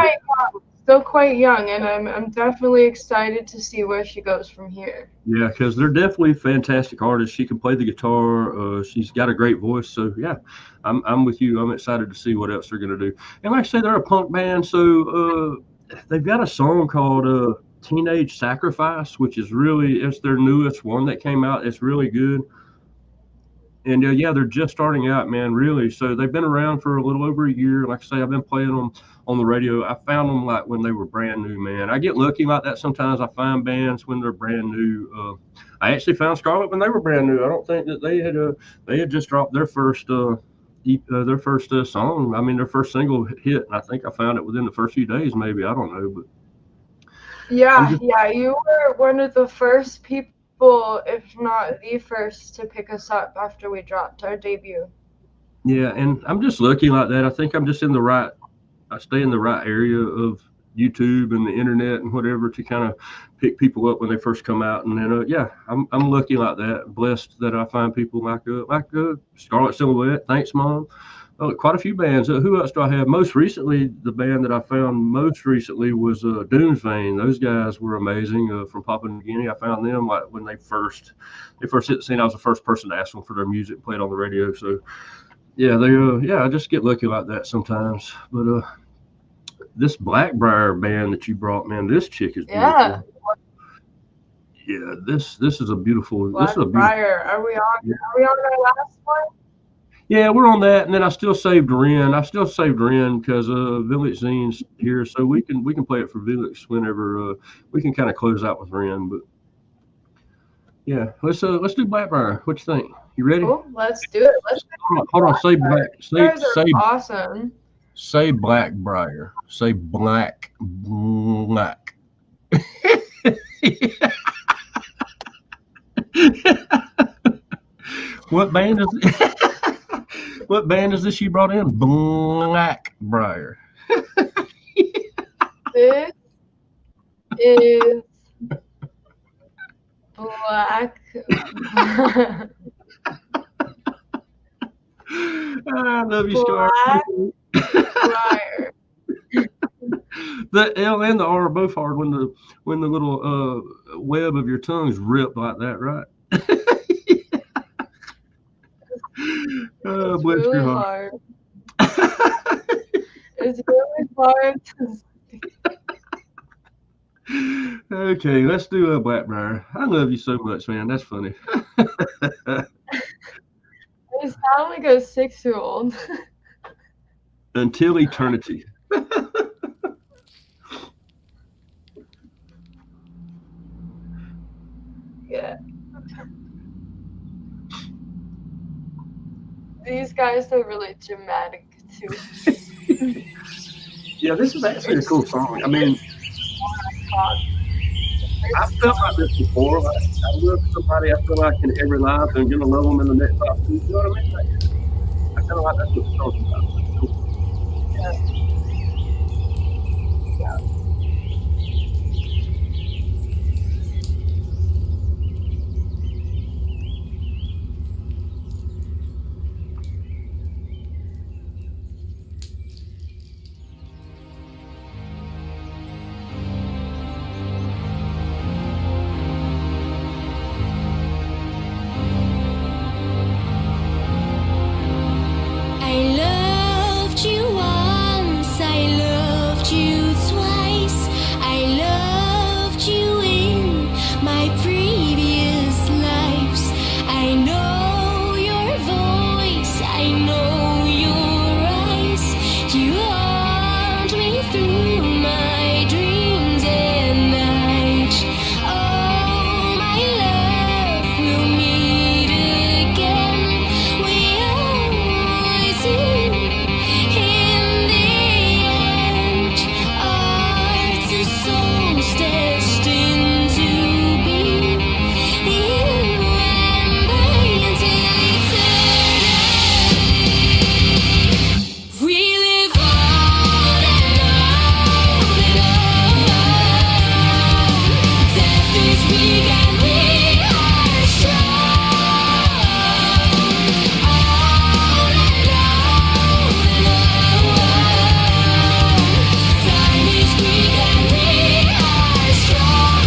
Still quite young, and I'm definitely excited to see where she goes from here. yeah, because they're definitely fantastic artists. She can play the guitar. She's got a great voice. So yeah, I'm with you. I'm excited to see what else they're gonna do. And like I say, they're a punk band, so they've got a song called "Teenage Sacrifice," which is it's their newest one that came out. It's really good. And yeah, they're just starting out, man, really. So they've been around for a little over a year. Like I say, I've been playing them on the radio. I found them like when they were brand new, man. I get lucky like that sometimes. I find bands when they're brand new. I actually found Scarlett when they were brand new. I don't think that they had just dropped their first song. I mean, their first single hit. And I think I found it within the first few days, maybe. I don't know, but Yeah, you were one of the first people, if not the first, to pick us up after we dropped our debut. yeah, and I'm just lucky like that. I think I'm just I stay in the right area of YouTube and the internet and whatever to kind of pick people up when they first come out. And then, yeah, I'm lucky like that. Blessed that I find people like Scarlet Silhouette. Thanks, Mom. Quite a few bands. Who else do I have? Most recently, the band that I found most recently was Doomsvane. Those guys were amazing from Papua New Guinea. I found them like when they first hit the scene. I was the first person to ask them for their music played on the radio. So yeah, I just get lucky like that sometimes. But this Blackbriar band that you brought, man, this chick is beautiful. Yeah. Yeah, this is a beautiful. Blackbriar. Are we on our last one? Yeah, we're on that, and then I still saved Ren. Because Village Zine's here, so we can play it for Village whenever we can kind of close out with Ren. But yeah, let's do Blackbriar. What you think? You ready? Cool, let's do it. Hold on. Say Awesome. Say Blackbriar. Say black. What band is What band is this you brought in? Blackbriar. This is Black. I love you, Scar. Blackbriar. The L and the R are both hard when the little web of your tongue is ripped like that, right? It's bless really your heart. hard. It's really hard to Okay, let's do a Blackbriar. I love you so much, man. That's funny. I sound like a 6-year-old. Until eternity. Yeah. These guys are really dramatic too. Yeah, this is actually a cool song. I mean, I felt like this before. Like, I love somebody I feel like in every life and gonna love them in the next life. You know what I mean? Like, I kind of like that's what the song's about. I loved you once, I loved you twice, I loved you in my previous lives. I know your voice, I know your eyes. You haunt me through my dreams and nights. Oh, my love, we'll meet again. We always do. In the end, our two souls destined to be, you and I, until eternity. We live on and on and on. Death is weak and we are strong. On and on and on. Time is weak and we are strong.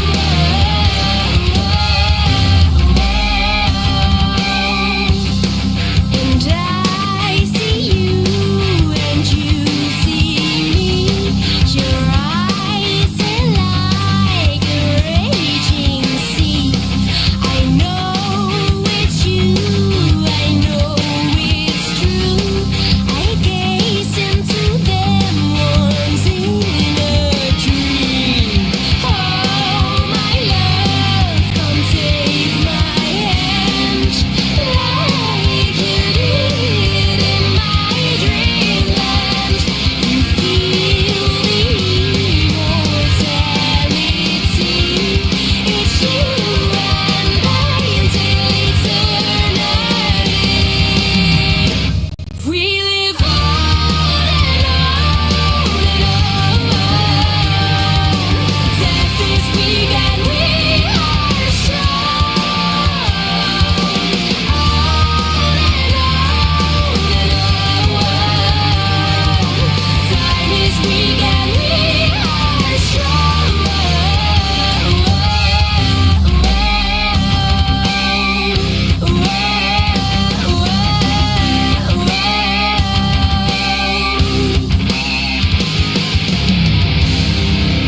And I see you and you see me. Your eyes are like a raging sea. I know it's you, I know it's true. I gaze into them once in a dream. Oh, my love, come take my hand, like you did in my dreamland. You feel the immortality. It's you and I until eternity. We live on and on and on. Death is weak and we are strong. On and on and on. Time is weak and we are strong.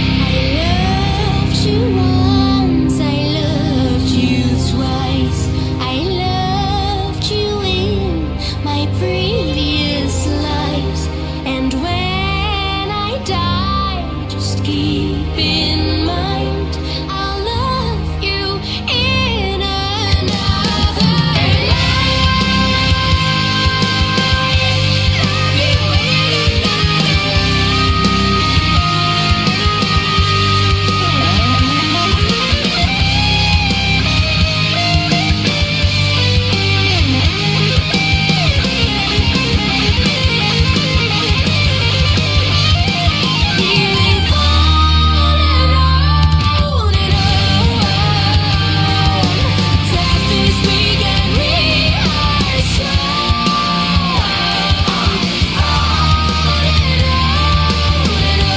I loved you once, I loved you twice, I loved you in my previous lives. And when I die, just keep in mind I'll love you in another life. Love you in We live on and on and on. Death is weak and we are strong. On and on and on.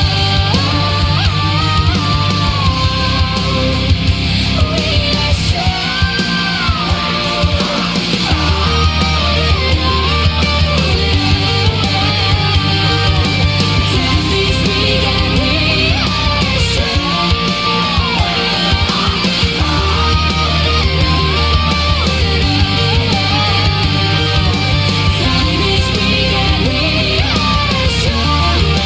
We are strong. Death is weak and we are strong. Time is weak and we are strong.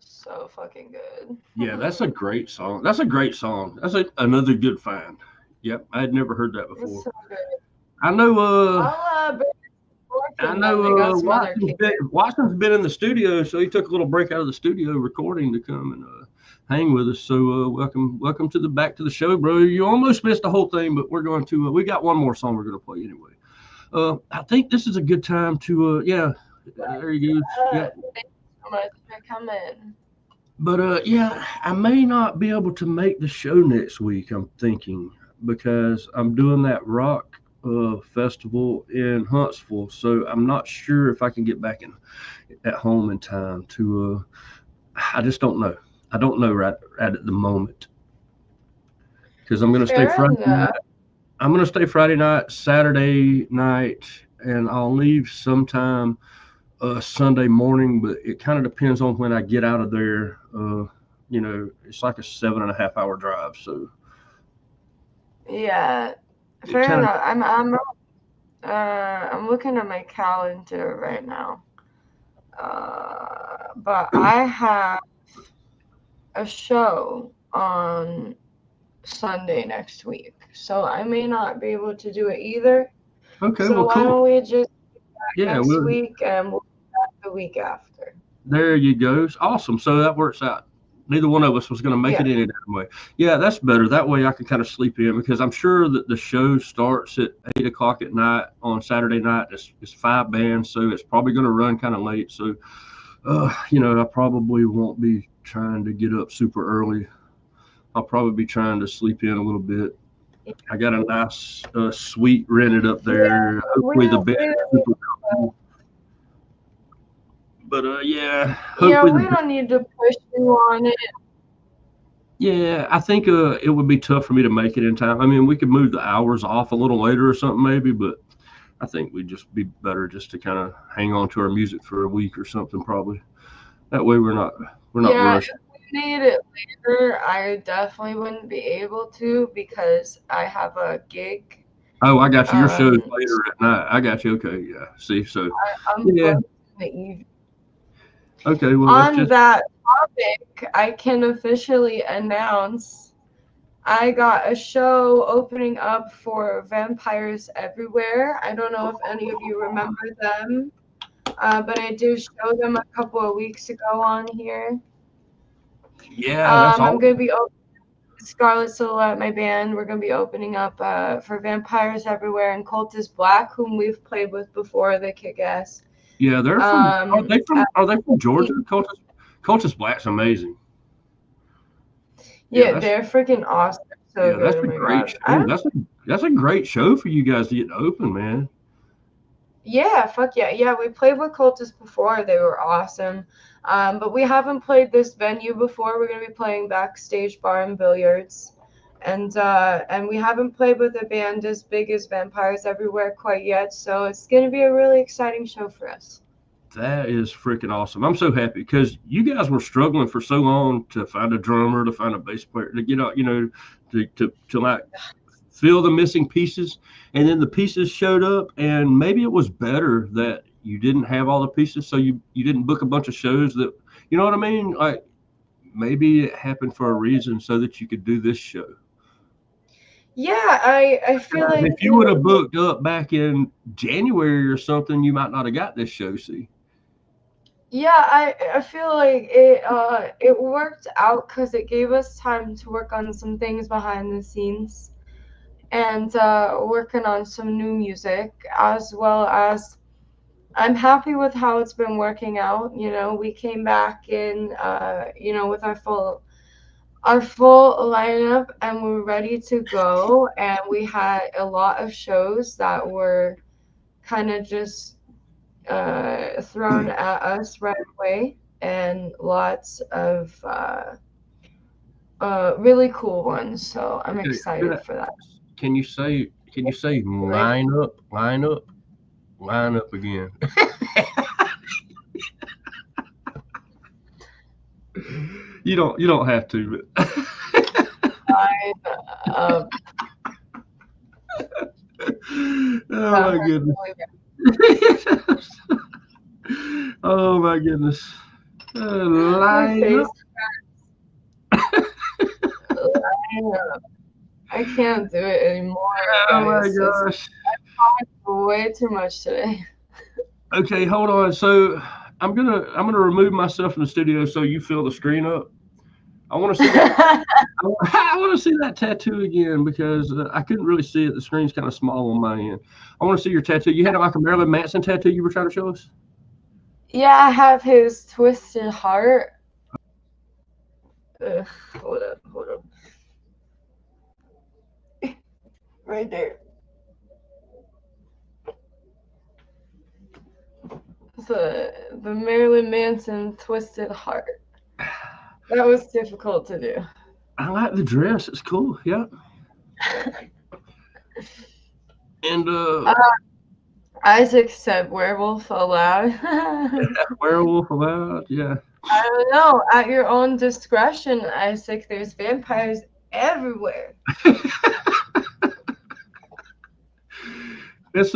So fucking good. Yeah, that's a great song. That's a great song. That's another good find. Yep, I had never heard that It's before. so good. I know. I'll bring I and know. then we got some other Watson's been in the studio, so he took a little break out of the studio recording to come and hang with us. So welcome to the back to the show, bro. You almost missed the whole thing, but we're going to. We got one more song we're going to play anyway. I think this is a good time to. Yeah, there you go. Yeah. Thank you so much for coming. But yeah, I may not be able to make the show next week. I'm thinking because I'm doing that rock festival in Huntsville, so I'm not sure if I can get back at home in time to. I just don't know. I don't know right at the moment because I'm going to stay Fair Friday night. enough. I'm going to stay Friday night, Saturday night, and I'll leave sometime Sunday morning. But it kind of depends on when I get out of there. You know, it's like a 7.5 hour drive. So Yeah, it fair kind of enough. I'm looking at my calendar right now. But I have a show on Sunday next week, so I may not be able to do it either. okay. So Well, why cool. don't we just Yeah. next Well, week and we'll be back the week after. there you go. Awesome. So that works out. Neither one of us was going to make Yeah. it any that way. Yeah, that's better. That way I can kind of sleep in because I'm sure that the show starts at 8 o'clock at night on Saturday night. It's 5 bands, so it's probably going to run kind of late. So, you know, I probably won't be trying to get up super early. I'll probably be trying to sleep in a little bit. I got a nice suite rented up there. Hopefully the bed is super comfortable. But yeah, hopefully we the don't need to push you on it. Yeah, I think it would be tough for me to make it in time. I mean, we could move the hours off a little later or something maybe, but I think we'd just be better just to kind of hang on to our music for a week or something probably. That way we're not Yeah, rushed. if we made it later, I definitely wouldn't be able to because I have a gig. Oh, I got you. Your show's So later at night. I got you. Okay, yeah. See, so I'm yeah. booked in the evening. Okay, well let's On just that topic, I can officially announce I got a show opening up for Vampires Everywhere. I don't know if any of you remember them, but I did show them a couple of weeks ago on here. yeah, that's I'm all. going to be Scarlett Silhouette, my band. We're going to be opening up for Vampires Everywhere and Cultist Black, whom we've played with before. They kick ass. Yeah, they're from are they from Georgia? Cultist Black's amazing. Yeah, they're freaking awesome. So Yeah, that's good. a Oh my great God. show. That's a great show for you guys to get to open, man. Yeah, fuck yeah. Yeah, we played with Cultists before. They were awesome. But we haven't played this venue before. We're gonna be playing Backstage Bar and Billiards. And we haven't played with a band as big as Vampires Everywhere quite yet, so it's gonna be a really exciting show for us. That is freaking awesome. I'm so happy because you guys were struggling for so long to find a drummer, to find a bass player, to get out, you know, to like fill the missing pieces. And then the pieces showed up, and maybe it was better that you didn't have all the pieces, so you didn't book a bunch of shows that, you know what I mean? Like maybe it happened for a reason so that you could do this show. Yeah, I feel like If you would have booked up back in January or something, you might not have got this show. See. yeah, I feel like it worked out because it gave us time to work on some things behind the scenes and working on some new music, as well as I'm happy with how it's been working out. You know, we came back in with our full lineup and we're ready to go, and we had a lot of shows that were kind of just thrown at us right away, and lots of really cool ones. So I'm excited for that. Can you say line up again? You don't have to, but Um, oh my goodness. Oh my goodness. Line up. I can't do it anymore. Oh my guys. gosh. Way too much today. Okay, hold on. So I'm gonna remove myself from the studio so you fill the screen up. I want to see that. I want to see that tattoo again because I couldn't really see it. The screen's kind of small on my end. I want to see your tattoo. You had like a Marilyn Manson tattoo you were trying to show us? Yeah, I have his twisted heart. Hold up. Right there. The Marilyn Manson twisted heart. That was difficult to do. I like the dress. It's cool. Yeah. And Isaac said werewolf aloud. werewolf allowed. Yeah. I don't know. At your own discretion, Isaac. There's vampires everywhere. Let's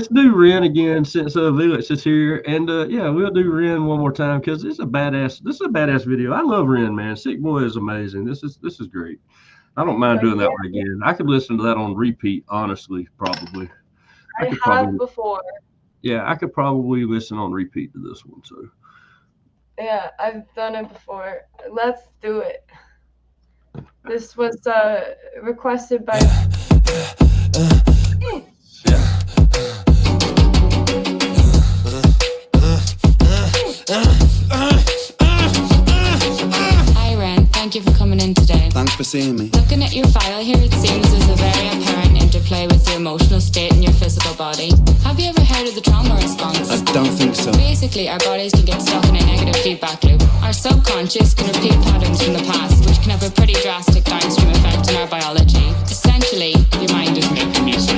do Ren again since Felix is here, and yeah, we'll do Ren one more time because it's a badass. This is a badass video. I love Ren, man. Sick Boy is amazing. This is great. I don't mind doing that one again. I could listen to that on repeat, honestly, probably. I have before. Yeah, I could probably listen on repeat to this one. So. Yeah, I've done it before. Let's do it. This was requested by. Hi Ren, thank you for coming in today. Thanks for seeing me. Looking at your file here, it seems there's a very apparent interplay with your emotional state and your physical body. Have you ever heard of the trauma response? I don't think so. Basically, our bodies can get stuck in a negative feedback loop. Our subconscious can repeat patterns from the past, which can have a pretty drastic downstream effect on our biology. Essentially, your mind is making music.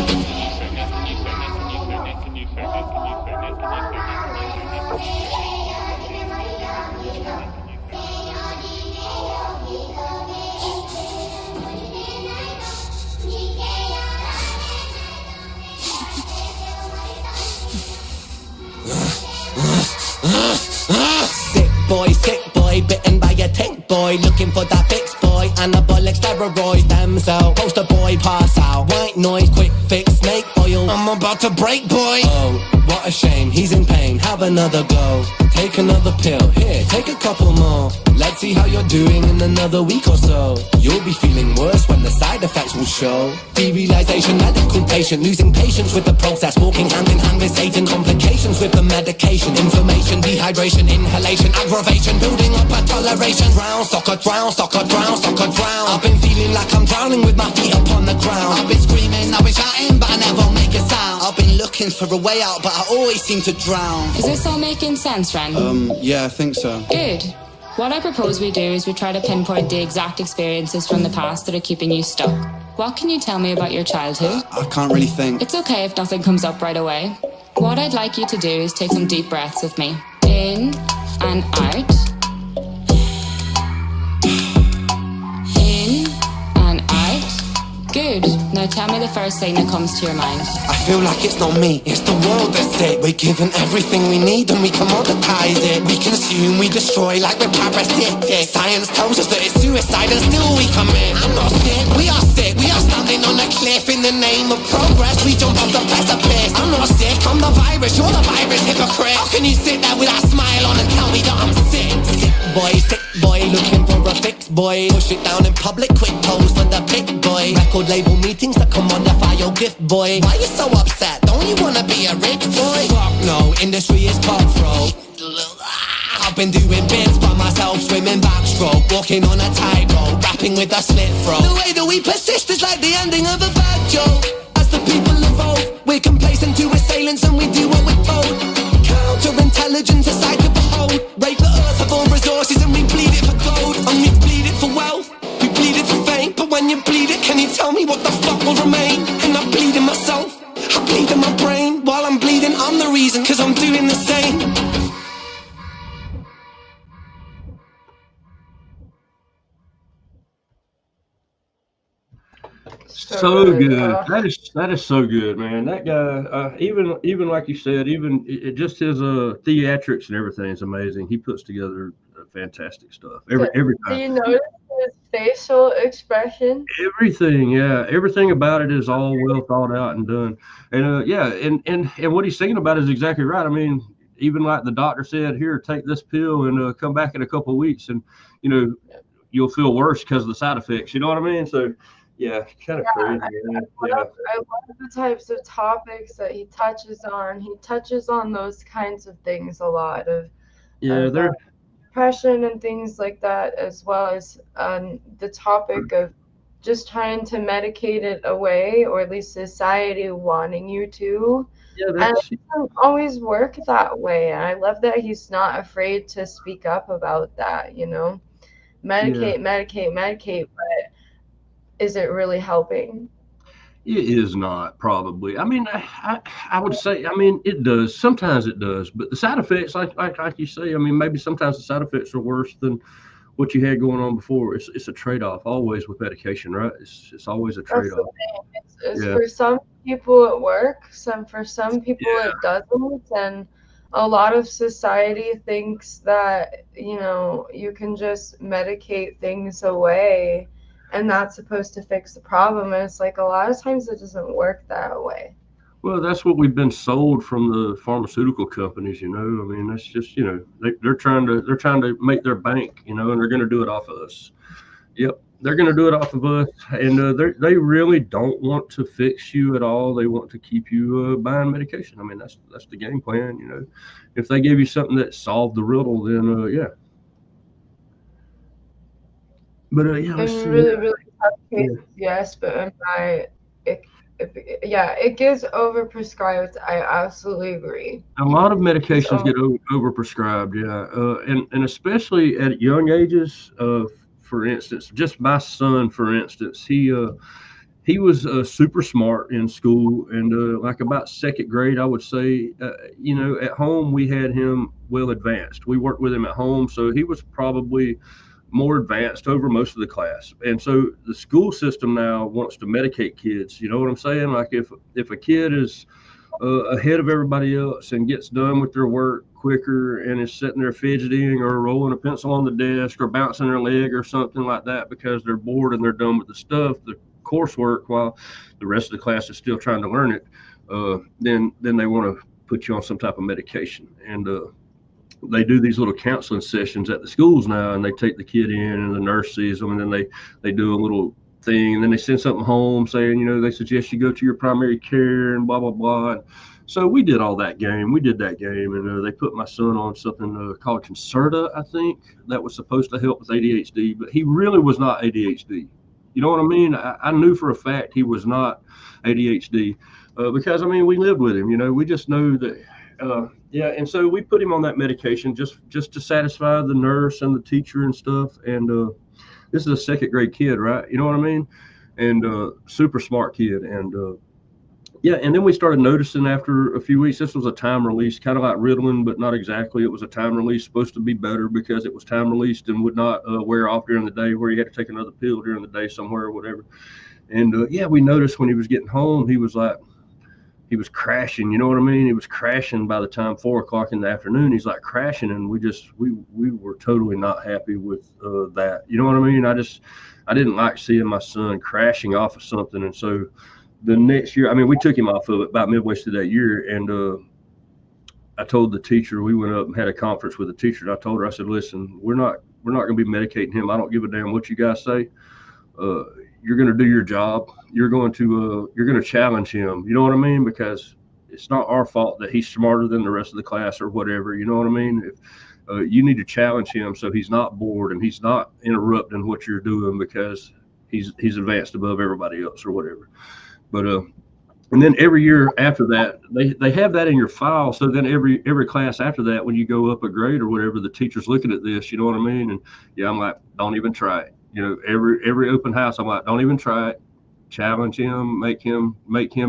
Sick boy, bitten by a tick boy, looking for that fix boy, anabolic steroids, damn cell, poster boy, pass out, white noise, quick fix, snake oil, I'm about to break boy. Oh, what a shame, he's in pain, have another go, take another pill, here, take a couple more, let's see how you're doing in another week or so, you'll be feeling worse when the side effects will show, derealization, medical patient, losing patience with the process, walking hand in hand with Satan, complications with the medication, inflammation, dehydration, inhalation, aggravation, building up a toleration, drown, soccer, drown, soccer, drown, soccer, drown, I've been feeling like I'm drowning with my feet upon the ground, I've been screaming, I've been shouting, but I never make a sound, I've been looking for a way out, but I always seem to drown. Is this all making sense, Ren? Yeah, I think so. Good. What I propose we do is we try to pinpoint the exact experiences from the past that are keeping you stuck. What can you tell me about your childhood? I can't really think. It's okay if nothing comes up right away. What I'd like you to do is take some deep breaths with me. In and out. In and out. Good. Now tell me the first thing that comes to your mind. I feel like it's not me, it's the world that's sick. We're given everything we need and we commoditize it. We consume, we destroy like we're parasitic. Science tells us that it's suicide and still we commit. I'm not sick, we are sick. We are standing on a cliff in the name of progress. We jump off the precipice. I'm not sick, I'm the virus, you're the virus, hypocrite. How can you sit there with that smile on and tell me that I'm sick? Sick boy, looking for a fix boy. Push it down in public, quick pose for the pick boy. Record label meetings that commodify your gift boy. Why you so upset? Don't you wanna be a rich boy? Fuck no, industry is cutthroat. I've been doing bits by myself, swimming backstroke, walking on a tightrope, rapping with a slit throat. The way that we persist is like the ending of a bad joke. As the people evolve, we're complacent to assailants and we do what we're told. Counterintelligence, a sight to behold. Rape the earth of all resources and we bleed it for gold. And we bleed it for wealth, we bleed it for fame. But when you bleed it, can you tell me what the fuck will remain? And I bleed in myself, I bleed in my brain. While I'm bleeding, I'm the reason, cause I'm doing the same. So good. That is so good, man. That guy, even like you said, even just his theatrics and everything is amazing. He puts together fantastic stuff every Do time. you notice his facial expression. Everything, yeah, everything about it is all well thought out and done. And yeah, and what he's thinking about is exactly right. I mean, even like the doctor said, here, take this pill and come back in a couple of weeks, and you know, you'll feel worse because of the side effects. You know what I mean? So, yeah, kind of crazy, man. Yeah, I love the types of topics that he touches on. He touches on those kinds of things a lot yeah, of they're depression and things like that, as well as the topic of just trying to medicate it away, or at least society wanting you to. yeah, And that's it doesn't always work that way. And I love that he's not afraid to speak up about that, you know? yeah. Medicate, but is it really helping? It is not probably. I mean, I would say. I mean, it does. Sometimes it does, but the side effects, like you say, I mean, maybe sometimes the side effects are worse than what you had going on before. It's a trade off always with medication, right? It's always a trade That's the off. thing. It's Yeah, for some people it works, and for some people yeah. it doesn't. And a lot of society thinks that, you can just medicate things away and that's supposed to fix the problem. And it's like a lot of times it doesn't work that way. Well, that's what we've been sold from the pharmaceutical companies. I mean, that's just they're trying to make their bank. And they're going to do it off of us. Yep, they're going to do it off of us, and they really don't want to fix you at all. They want to keep you buying medication. I mean, that's the game plan. If they gave you something that solved the riddle, then yeah. But yeah, let's In see. really, really tough Yeah. cases, yes, but in yeah, it gets overprescribed. I absolutely agree. A lot of It's medications get overprescribed, yeah, and especially at young ages. For instance, just my son, for instance, he was super smart in school, and like about second grade, I would say. At home we had him well advanced. We worked with him at home, so he was probably more advanced over most of the class. And so the school system now wants to medicate kids. You know what I'm saying? Like if a kid is ahead of everybody else and gets done with their work quicker and is sitting there fidgeting or rolling a pencil on the desk or bouncing their leg or something like that because they're bored and they're done with the coursework while the rest of the class is still trying to learn it, then they want to put you on some type of medication. And they do these little counseling sessions at the schools now, and they take the kid in, and the nurse sees them, and then they do a little thing, and then they send something home saying, they suggest you go to your primary care and blah blah blah. And so we did all that game. We did that game, and they put my son on something called Concerta, I think, that was supposed to help with ADHD, but he really was not ADHD. You know what I mean? I knew for a fact he was not ADHD because I mean we lived with him. We just know that. Yeah, and so we put him on that medication just to satisfy the nurse and the teacher and stuff. And this is a second grade kid, right? You know what I mean? And super smart kid. And yeah, and then we started noticing after a few weeks, this was a time release, kind of like Ritalin, but not exactly. It was a time release, supposed to be better because it was time released and would not wear off during the day, where you had to take another pill during the day somewhere or whatever. And yeah, we noticed when he was getting home, he was crashing. You know what I mean? He was crashing by the time 4 o'clock in the afternoon. He's like crashing, and we were totally not happy with that. You know what I mean? I didn't like seeing my son crashing off of something, and so the next year, I mean, we took him off of it about midway through that year, and I told the teacher. We went up and had a conference with the teacher, and I told her, I said, listen, we're not going to be medicating him. I don't give a damn what you guys say. You're going to do your job. You're going to challenge him. You know what I mean? Because it's not our fault that he's smarter than the rest of the class or whatever. You know what I mean? If, you need to challenge him so he's not bored and he's not interrupting what you're doing because he's advanced above everybody else or whatever. But and then every year after that, they have that in your file. So then every class after that, when you go up a grade or whatever, the teacher's looking at this. You know what I mean? And yeah, I'm like, don't even try it. Every open house, I'm like, don't even try it. Challenge him, make him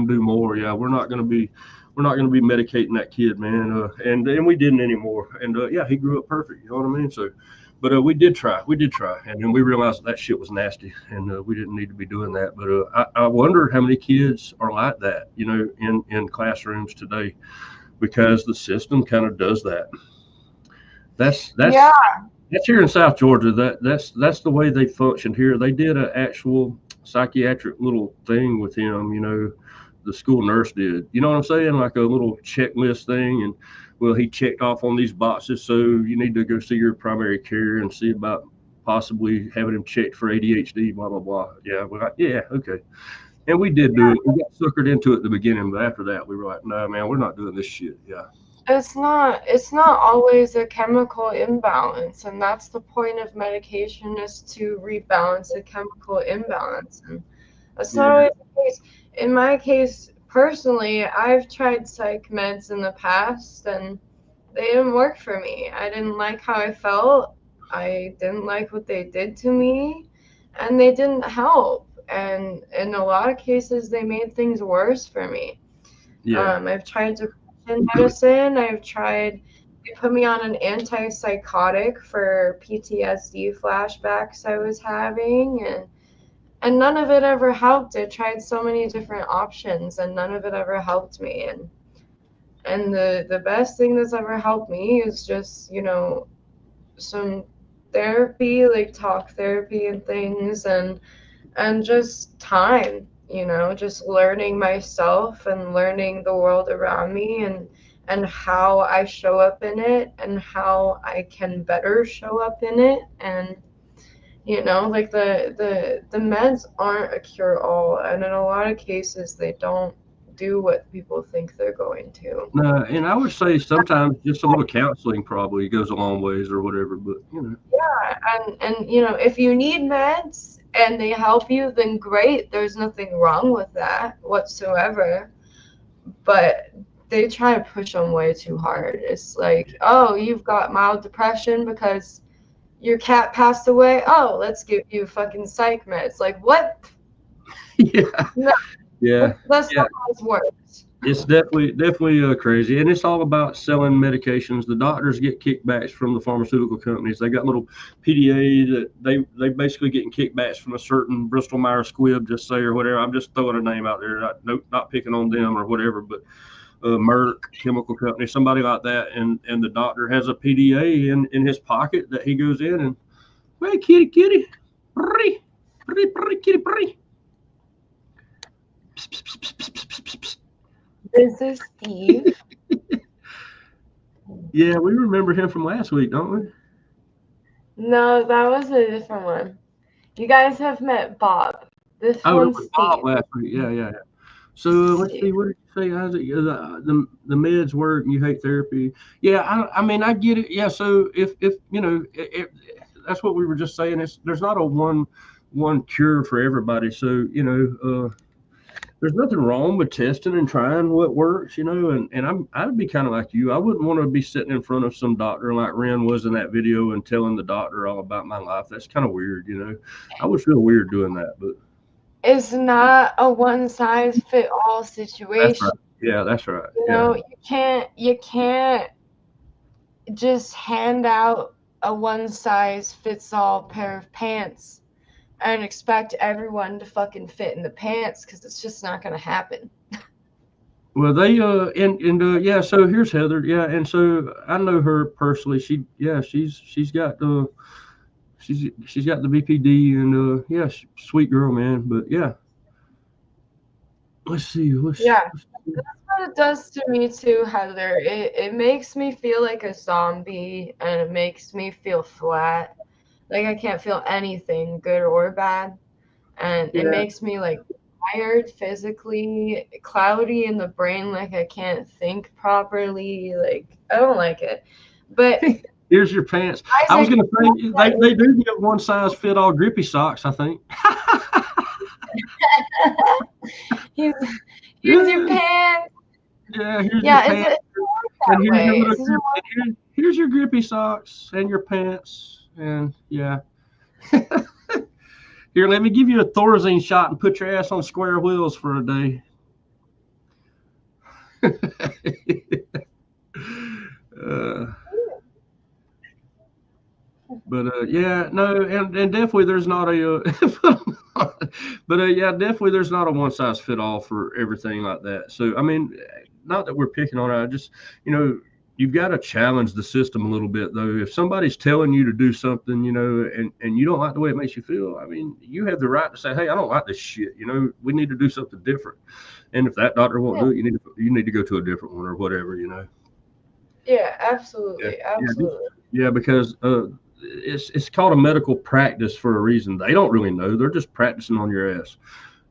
do more. Yeah, we're not going to be medicating that kid, man. And we didn't anymore. And yeah, he grew up perfect. You know what I mean? So, but we did try, and then we realized that shit was nasty, and we didn't need to be doing that. But I wonder how many kids are like that, in classrooms today, because the system kind of does that. That's Yeah, That's here in South Georgia. That's the way they functioned here. They did an actual psychiatric little thing with him. The school nurse did. You know what I'm saying? Like a little checklist thing. And well, he checked off on these boxes. So you need to go see your primary care and see about possibly having him checked for ADHD. Blah blah blah. Yeah, we're like, yeah, okay. And we did do it. We got suckered into it at the beginning, but after that, we were like, no, man, we're not doing this shit. Yeah. It's not always a chemical imbalance, and that's the point of medication, is to rebalance a chemical imbalance. And that's not always the case. In my case, personally, I've tried psych meds in the past and they didn't work for me. I didn't like how I felt. I didn't like what they did to me, and they didn't help. And in a lot of cases, they made things worse for me. Yeah. I've tried depression medicine. They put me on an antipsychotic for PTSD flashbacks I was having, and none of it ever helped. I tried so many different options, and none of it ever helped me. And the best thing that's ever helped me is just, some therapy, like talk therapy and things, and just time, just learning myself and learning the world around me, and how I show up in it and how I can better show up in it. And like the meds aren't a cure-all, and in a lot of cases they don't do what people think they're going to. No, and I would say sometimes just a little counseling probably goes a long ways or whatever, but Yeah, and if you need meds and they help you, then great. There's nothing wrong with that whatsoever. But they try to push them way too hard. It's like, oh, you've got mild depression because your cat passed away. Oh, let's give you fucking psych meds. Like, what? yeah, No, yeah, that's yeah. not how it works. It's definitely crazy, and it's all about selling medications. The doctors get kickbacks from the pharmaceutical companies. They got little PDA that they basically getting kickbacks from a certain Bristol Myers Squibb, just say, or whatever. I'm just throwing a name out there, not picking on them or whatever, but Merck chemical company, somebody like that, and the doctor has a PDA in his pocket that he goes in and, hey, kitty, pretty, kitty, pretty. This is Steve. Yeah, we remember him from last week, don't we? No, that was a different one. You guys have met Bob. This one's Steve. Bob last week. Yeah. So let's see. What did you say, Isaac? The meds work, and you hate therapy. Yeah, I mean, I get it. Yeah. So if that's what we were just saying. There's not a one cure for everybody. So there's nothing wrong with testing and trying what works, and I'd be kind of like you. I wouldn't want to be sitting in front of some doctor like Ren was in that video and telling the doctor all about my life. That's kind of weird, I would feel weird doing that, but it's not a one-size-fit-all situation. that's right. Yeah, that's right. You can't just hand out a one-size-fits-all pair of pants and expect everyone to fucking fit in the pants, because it's just not going to happen. Well, they yeah. So here's Heather. Yeah, and so I know her personally. She's got she's got the BPD, and yeah, sweet girl, man. But yeah, let's see. Yeah, that's what it does to me too, Heather. It makes me feel like a zombie, and it makes me feel flat. Like I can't feel anything, good or bad. And it makes me like tired physically, cloudy in the brain, like I can't think properly. Like I don't like it. But here's your pants. I was gonna say they do give one size fit all grippy socks, I think. here's your pants. Yeah, here's your pants. And here's your grippy socks and your pants. And yeah. Here, let me give you a Thorazine shot and put your ass on square wheels for a day. Yeah, no, and definitely there's not a but yeah, definitely there's not a one size fit all for everything like that. So I mean, not that we're picking on it, I just you you've got to challenge the system a little bit, though. If somebody's telling you to do something, and you don't like the way it makes you feel, I mean, you have the right to say, hey, I don't like this shit. We need to do something different. And if that doctor won't do it, you need to go to a different one or whatever. Yeah, absolutely, absolutely. Yeah, because it's called a medical practice for a reason. They don't really know. They're just practicing on your ass,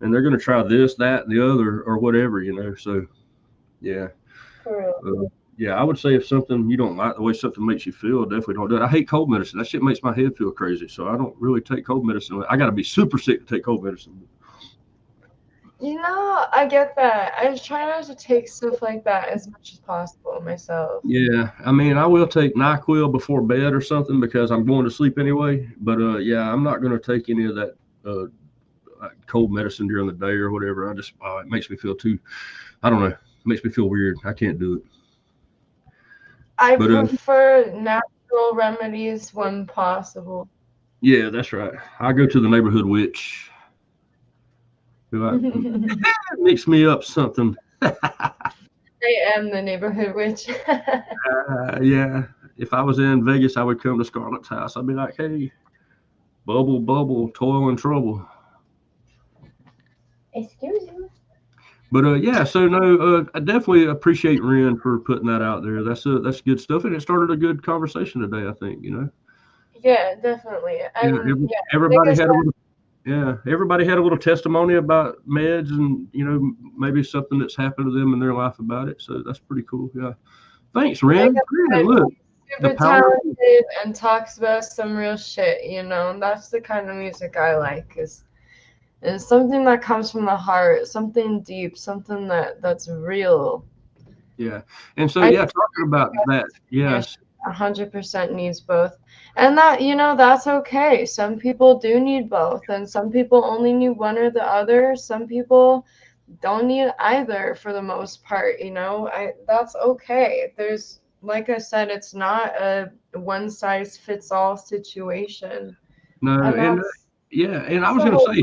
and they're going to try this, that, and the other, or whatever. So, yeah. For real. Yeah, I would say if something you don't like the way something makes you feel, definitely don't do it. I hate cold medicine. That shit makes my head feel crazy. So I don't really take cold medicine. I got to be super sick to take cold medicine. I get that. I just try not to take stuff like that as much as possible myself. Yeah, I mean, I will take NyQuil before bed or something because I'm going to sleep anyway. But yeah, I'm not going to take any of that cold medicine during the day or whatever. It makes me feel I don't know. It makes me feel weird. I can't do it. I prefer natural remedies when possible. Yeah, that's right. I go to the neighborhood witch. Mix me up something. I am the neighborhood witch. Yeah. If I was in Vegas, I would come to Scarlett's house. I'd be like, hey, bubble, toil and trouble. Excuse me. But yeah, so no, I definitely appreciate Ren for putting that out there. That's good stuff, and it started a good conversation today. I think Yeah, definitely. And, everybody had a little testimony about meds, and maybe something that's happened to them in their life about it. So that's pretty cool. Yeah, thanks, Ren. Look, super talented and talks about some real shit. That's the kind of music I like. It's something that comes from the heart, something deep, something that's real. Yeah. And so, talking about that, yes. 100% needs both. And that's okay. Some people do need both, and some people only need one or the other. Some people don't need either for the most part, that's okay. There's, like I said, it's not a one-size-fits-all situation. No, and I was going to say,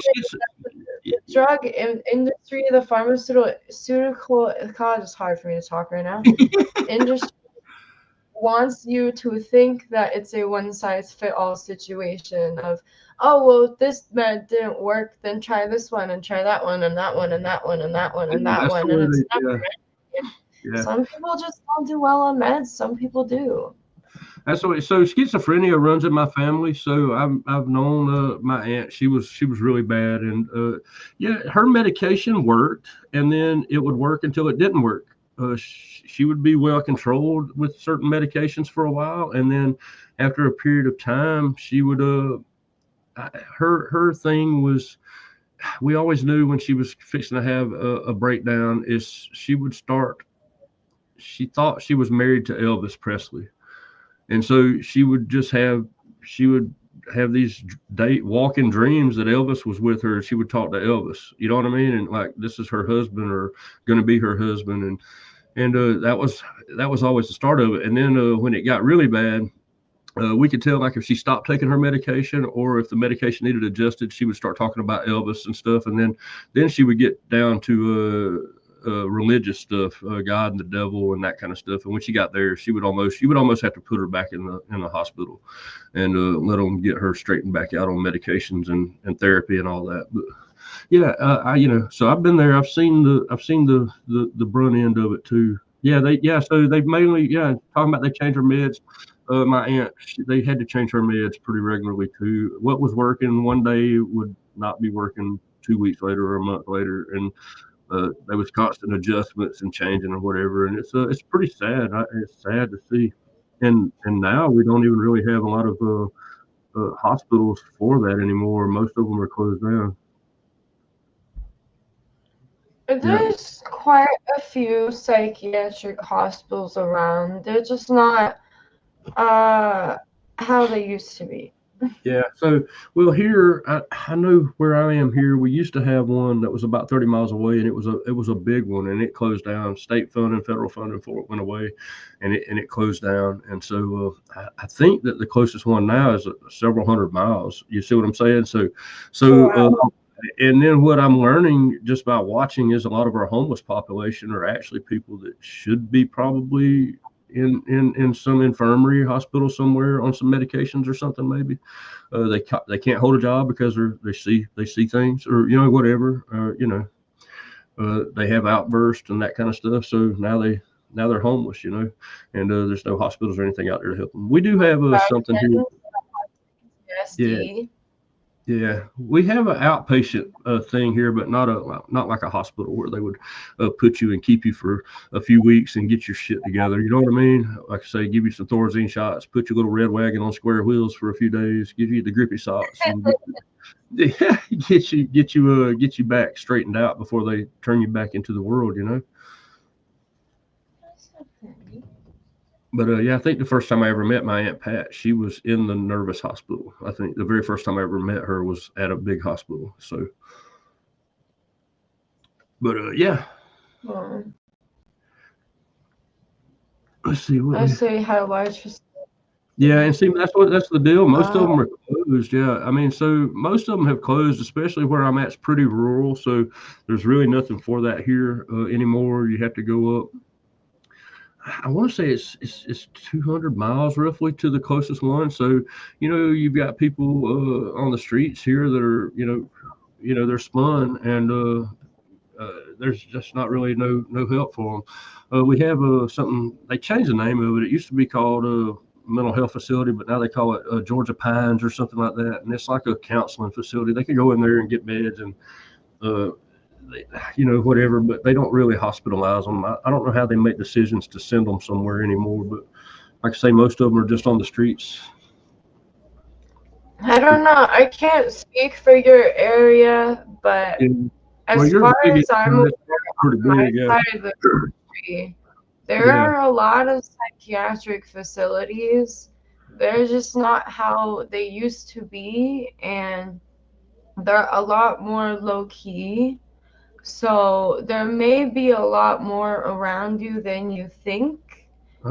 the drug industry, the pharmaceutical, God, it's hard for me to talk right now. Industry wants you to think that it's a one-size-fit-all situation of, oh, well, this med didn't work, then try this one and try that one and that one and that one and that one and that one. And it's never Some people just don't do well on meds. Some people do. That's the way. So schizophrenia runs in my family. So I've known my aunt. She was really bad, and her medication worked, and then it would work until it didn't work. She would be well controlled with certain medications for a while, and then after a period of time, she would her thing was, we always knew when she was fixing to have a breakdown is she thought she was married to Elvis Presley. And so she would have these walking dreams that Elvis was with her. She would talk to Elvis, you know what I mean? And like, this is her husband or going to be her husband. And that was always the start of it. And then when it got really bad, we could tell, like, if she stopped taking her medication or if the medication needed adjusted, she would start talking about Elvis and stuff. And then she would get down to religious stuff, God and the devil and that kind of stuff. And when she got there, you would almost have to put her back in the hospital and let them get her straightened back out on medications and therapy and all that. But yeah, so I've been there. I've seen the brunt end of it too. Yeah, so they've mainly talking about they changed her meds. My aunt, they had to change her meds pretty regularly too. What was working one day would not be working 2 weeks later or a month later, and there was constant adjustments and changing or whatever, and it's pretty sad. It's sad to see, and now we don't even really have a lot of hospitals for that anymore. Most of them are closed down. There's quite a few psychiatric hospitals around. They're just not how they used to be. Yeah. So, well, here I know where I am here. We used to have one that was about 30 miles away, and it was a big one, and it closed down. State funding, federal funding for it went away, and it closed down. And so I think that the closest one now is several hundred miles. You see what I'm saying? So. And then what I'm learning just by watching is a lot of our homeless population are actually people that should be probably in some infirmary hospital somewhere on some medications or something. Maybe they can't hold a job because they see things, or whatever. They have outbursts and that kind of stuff. So now they're homeless, and there's no hospitals or anything out there to help them. We do have something here. Yeah. PTSD. Yeah, we have an outpatient thing here, but not like a hospital where they would put you and keep you for a few weeks and get your shit together. You know what I mean? Like I say, give you some Thorazine shots, put your little red wagon on square wheels for a few days, give you the grippy socks, and get you back straightened out before they turn you back into the world. But yeah, I think the first time I ever met my Aunt Pat, she was in the nervous hospital. I think the very first time I ever met her was at a big hospital. So, but yeah. Oh. Let's see what. I say had a large facility. Yeah, and see that's the deal. Most of them are closed. Yeah, I mean, so most of them have closed, especially where I'm at. It's pretty rural, so there's really nothing for that here anymore. You have to go up. I want to say it's 200 miles roughly to the closest one. So, you've got people on the streets here that are, they're spun, and there's just not really no help for them. We have something, they changed the name of it. It used to be called a mental health facility, but now they call it Georgia Pines or something like that. And it's like a counseling facility. They can go in there and get meds and whatever, but they don't really hospitalize them. I don't know how they make decisions to send them somewhere anymore, but like I say, most of them are just on the streets. I don't know. I can't speak for your area, but as far as I'm aware, on my side of the country, there are a lot of psychiatric facilities. They're just not how they used to be, and they're a lot more low key. So there may be a lot more around you than you think.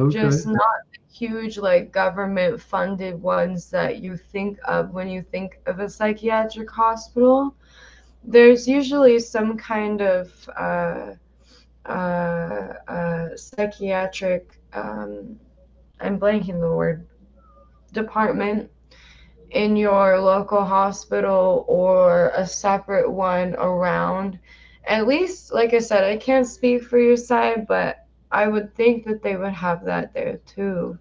Just not huge like government funded ones that you think of when you think of a psychiatric hospital. There's usually some kind of psychiatric I'm blanking the word department in your local hospital, or a separate one around. At least, like I said, I can't speak for your side, but I would think that they would have that there too.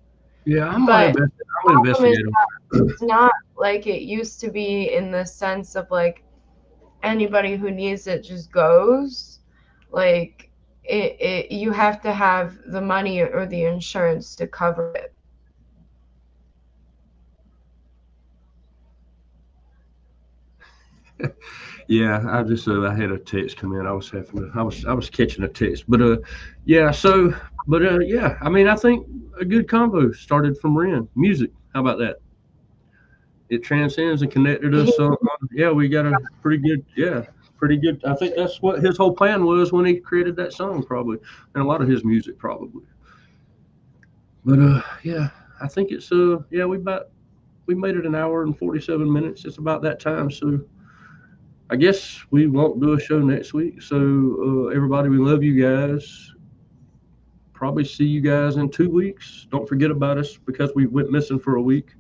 Yeah, I'm gonna investigate them. It's not like it used to be, in the sense of like anybody who needs it just goes. Like you have to have the money or the insurance to cover it. Yeah, I just I had a text come in. I was catching a text, but yeah. So, but yeah. I mean, I think a good combo started from Ren music. How about that? It transcends and connected us. Yeah, we got a pretty good. I think that's what his whole plan was when he created that song, probably, and a lot of his music, probably. But yeah, I think it's yeah, we made it an hour and 47 minutes. It's about that time, so. I guess we won't do a show next week. So everybody, we love you guys. Probably see you guys in 2 weeks. Don't forget about us because we went missing for a week.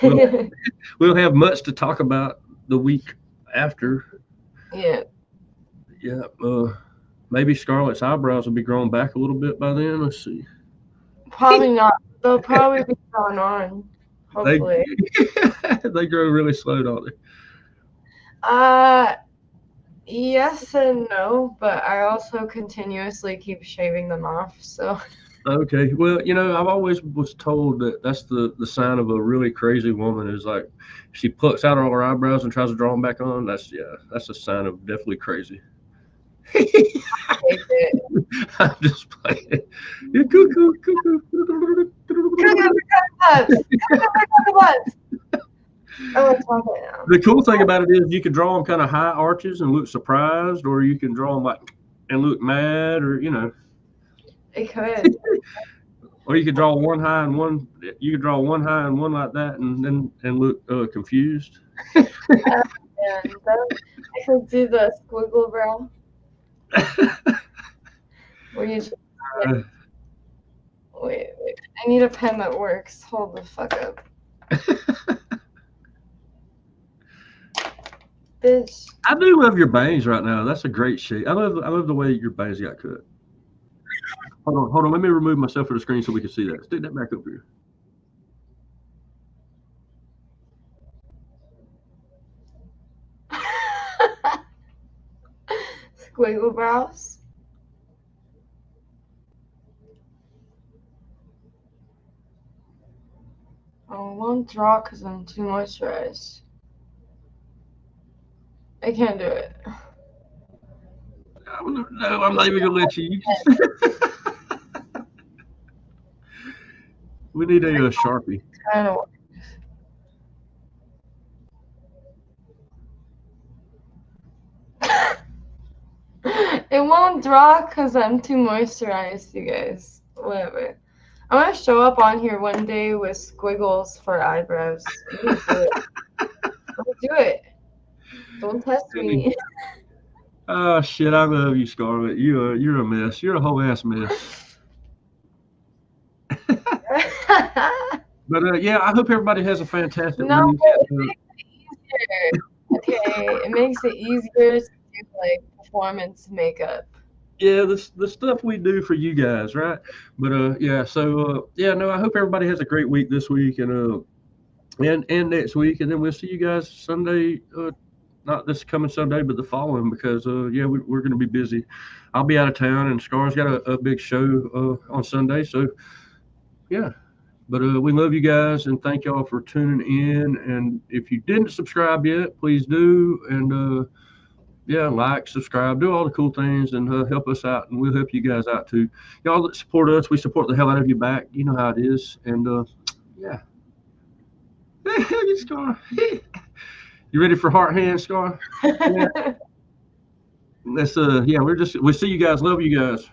We'll have much to talk about the week after. Yeah. Yeah. Maybe Scarlett's eyebrows will be grown back a little bit by then. Let's see. Probably not. They'll probably be going on. Hopefully. They grow really slow, don't they? Yes and no, but I also continuously keep shaving them off, so. Okay. Well, I've always was told that that's the sign of a really crazy woman, is like she plucks out all her eyebrows and tries to draw them back on. That's a sign of definitely crazy. I'm just playing. Yeah, cuckoo. The cool thing about it is you can draw them kind of high arches and look surprised, or you can draw them like and look mad, or It could. Or you could draw one high and one. You could draw one high and one like that, and look confused. I could do the squiggle brow. Where you just Wait. I need a pen that works. Hold the fuck up. Bitch. I do love your bangs right now. That's a great shape. I love the way your bangs got cut. Hold on. Let me remove myself from the screen so we can see that. Stick that back up here. Squiggle brows. I won't draw because I'm too moisturized. I can't do it. No, I'm not even gonna let you. We need a Sharpie. I don't. It won't draw because I'm too moisturized, you guys. Whatever. I'm gonna show up on here one day with squiggles for eyebrows. I'm gonna do it. Don't do it. Don't test me. Oh shit! I love you, Scarlett. You're a mess. You're a whole ass mess. But yeah, I hope everybody has a fantastic No, week. it makes it easier. Okay, it makes it easier to do like performance makeup. Yeah, the stuff we do for you guys, right? But yeah, so yeah, no, I hope everybody has a great week this week and next week, and then we'll see you guys Sunday. Not this coming Sunday, but the following, because yeah, we're going to be busy. I'll be out of town, and Scar's got a big show on Sunday, so yeah. But we love you guys, and thank y'all for tuning in. And if you didn't subscribe yet, please do. And yeah, like, subscribe, do all the cool things, and help us out, and we'll help you guys out too. Y'all that support us, we support the hell out of you back. You know how it is. And yeah. Scar. You ready for heart hand, Scar? Yeah. Let's we'll see you guys. Love you guys.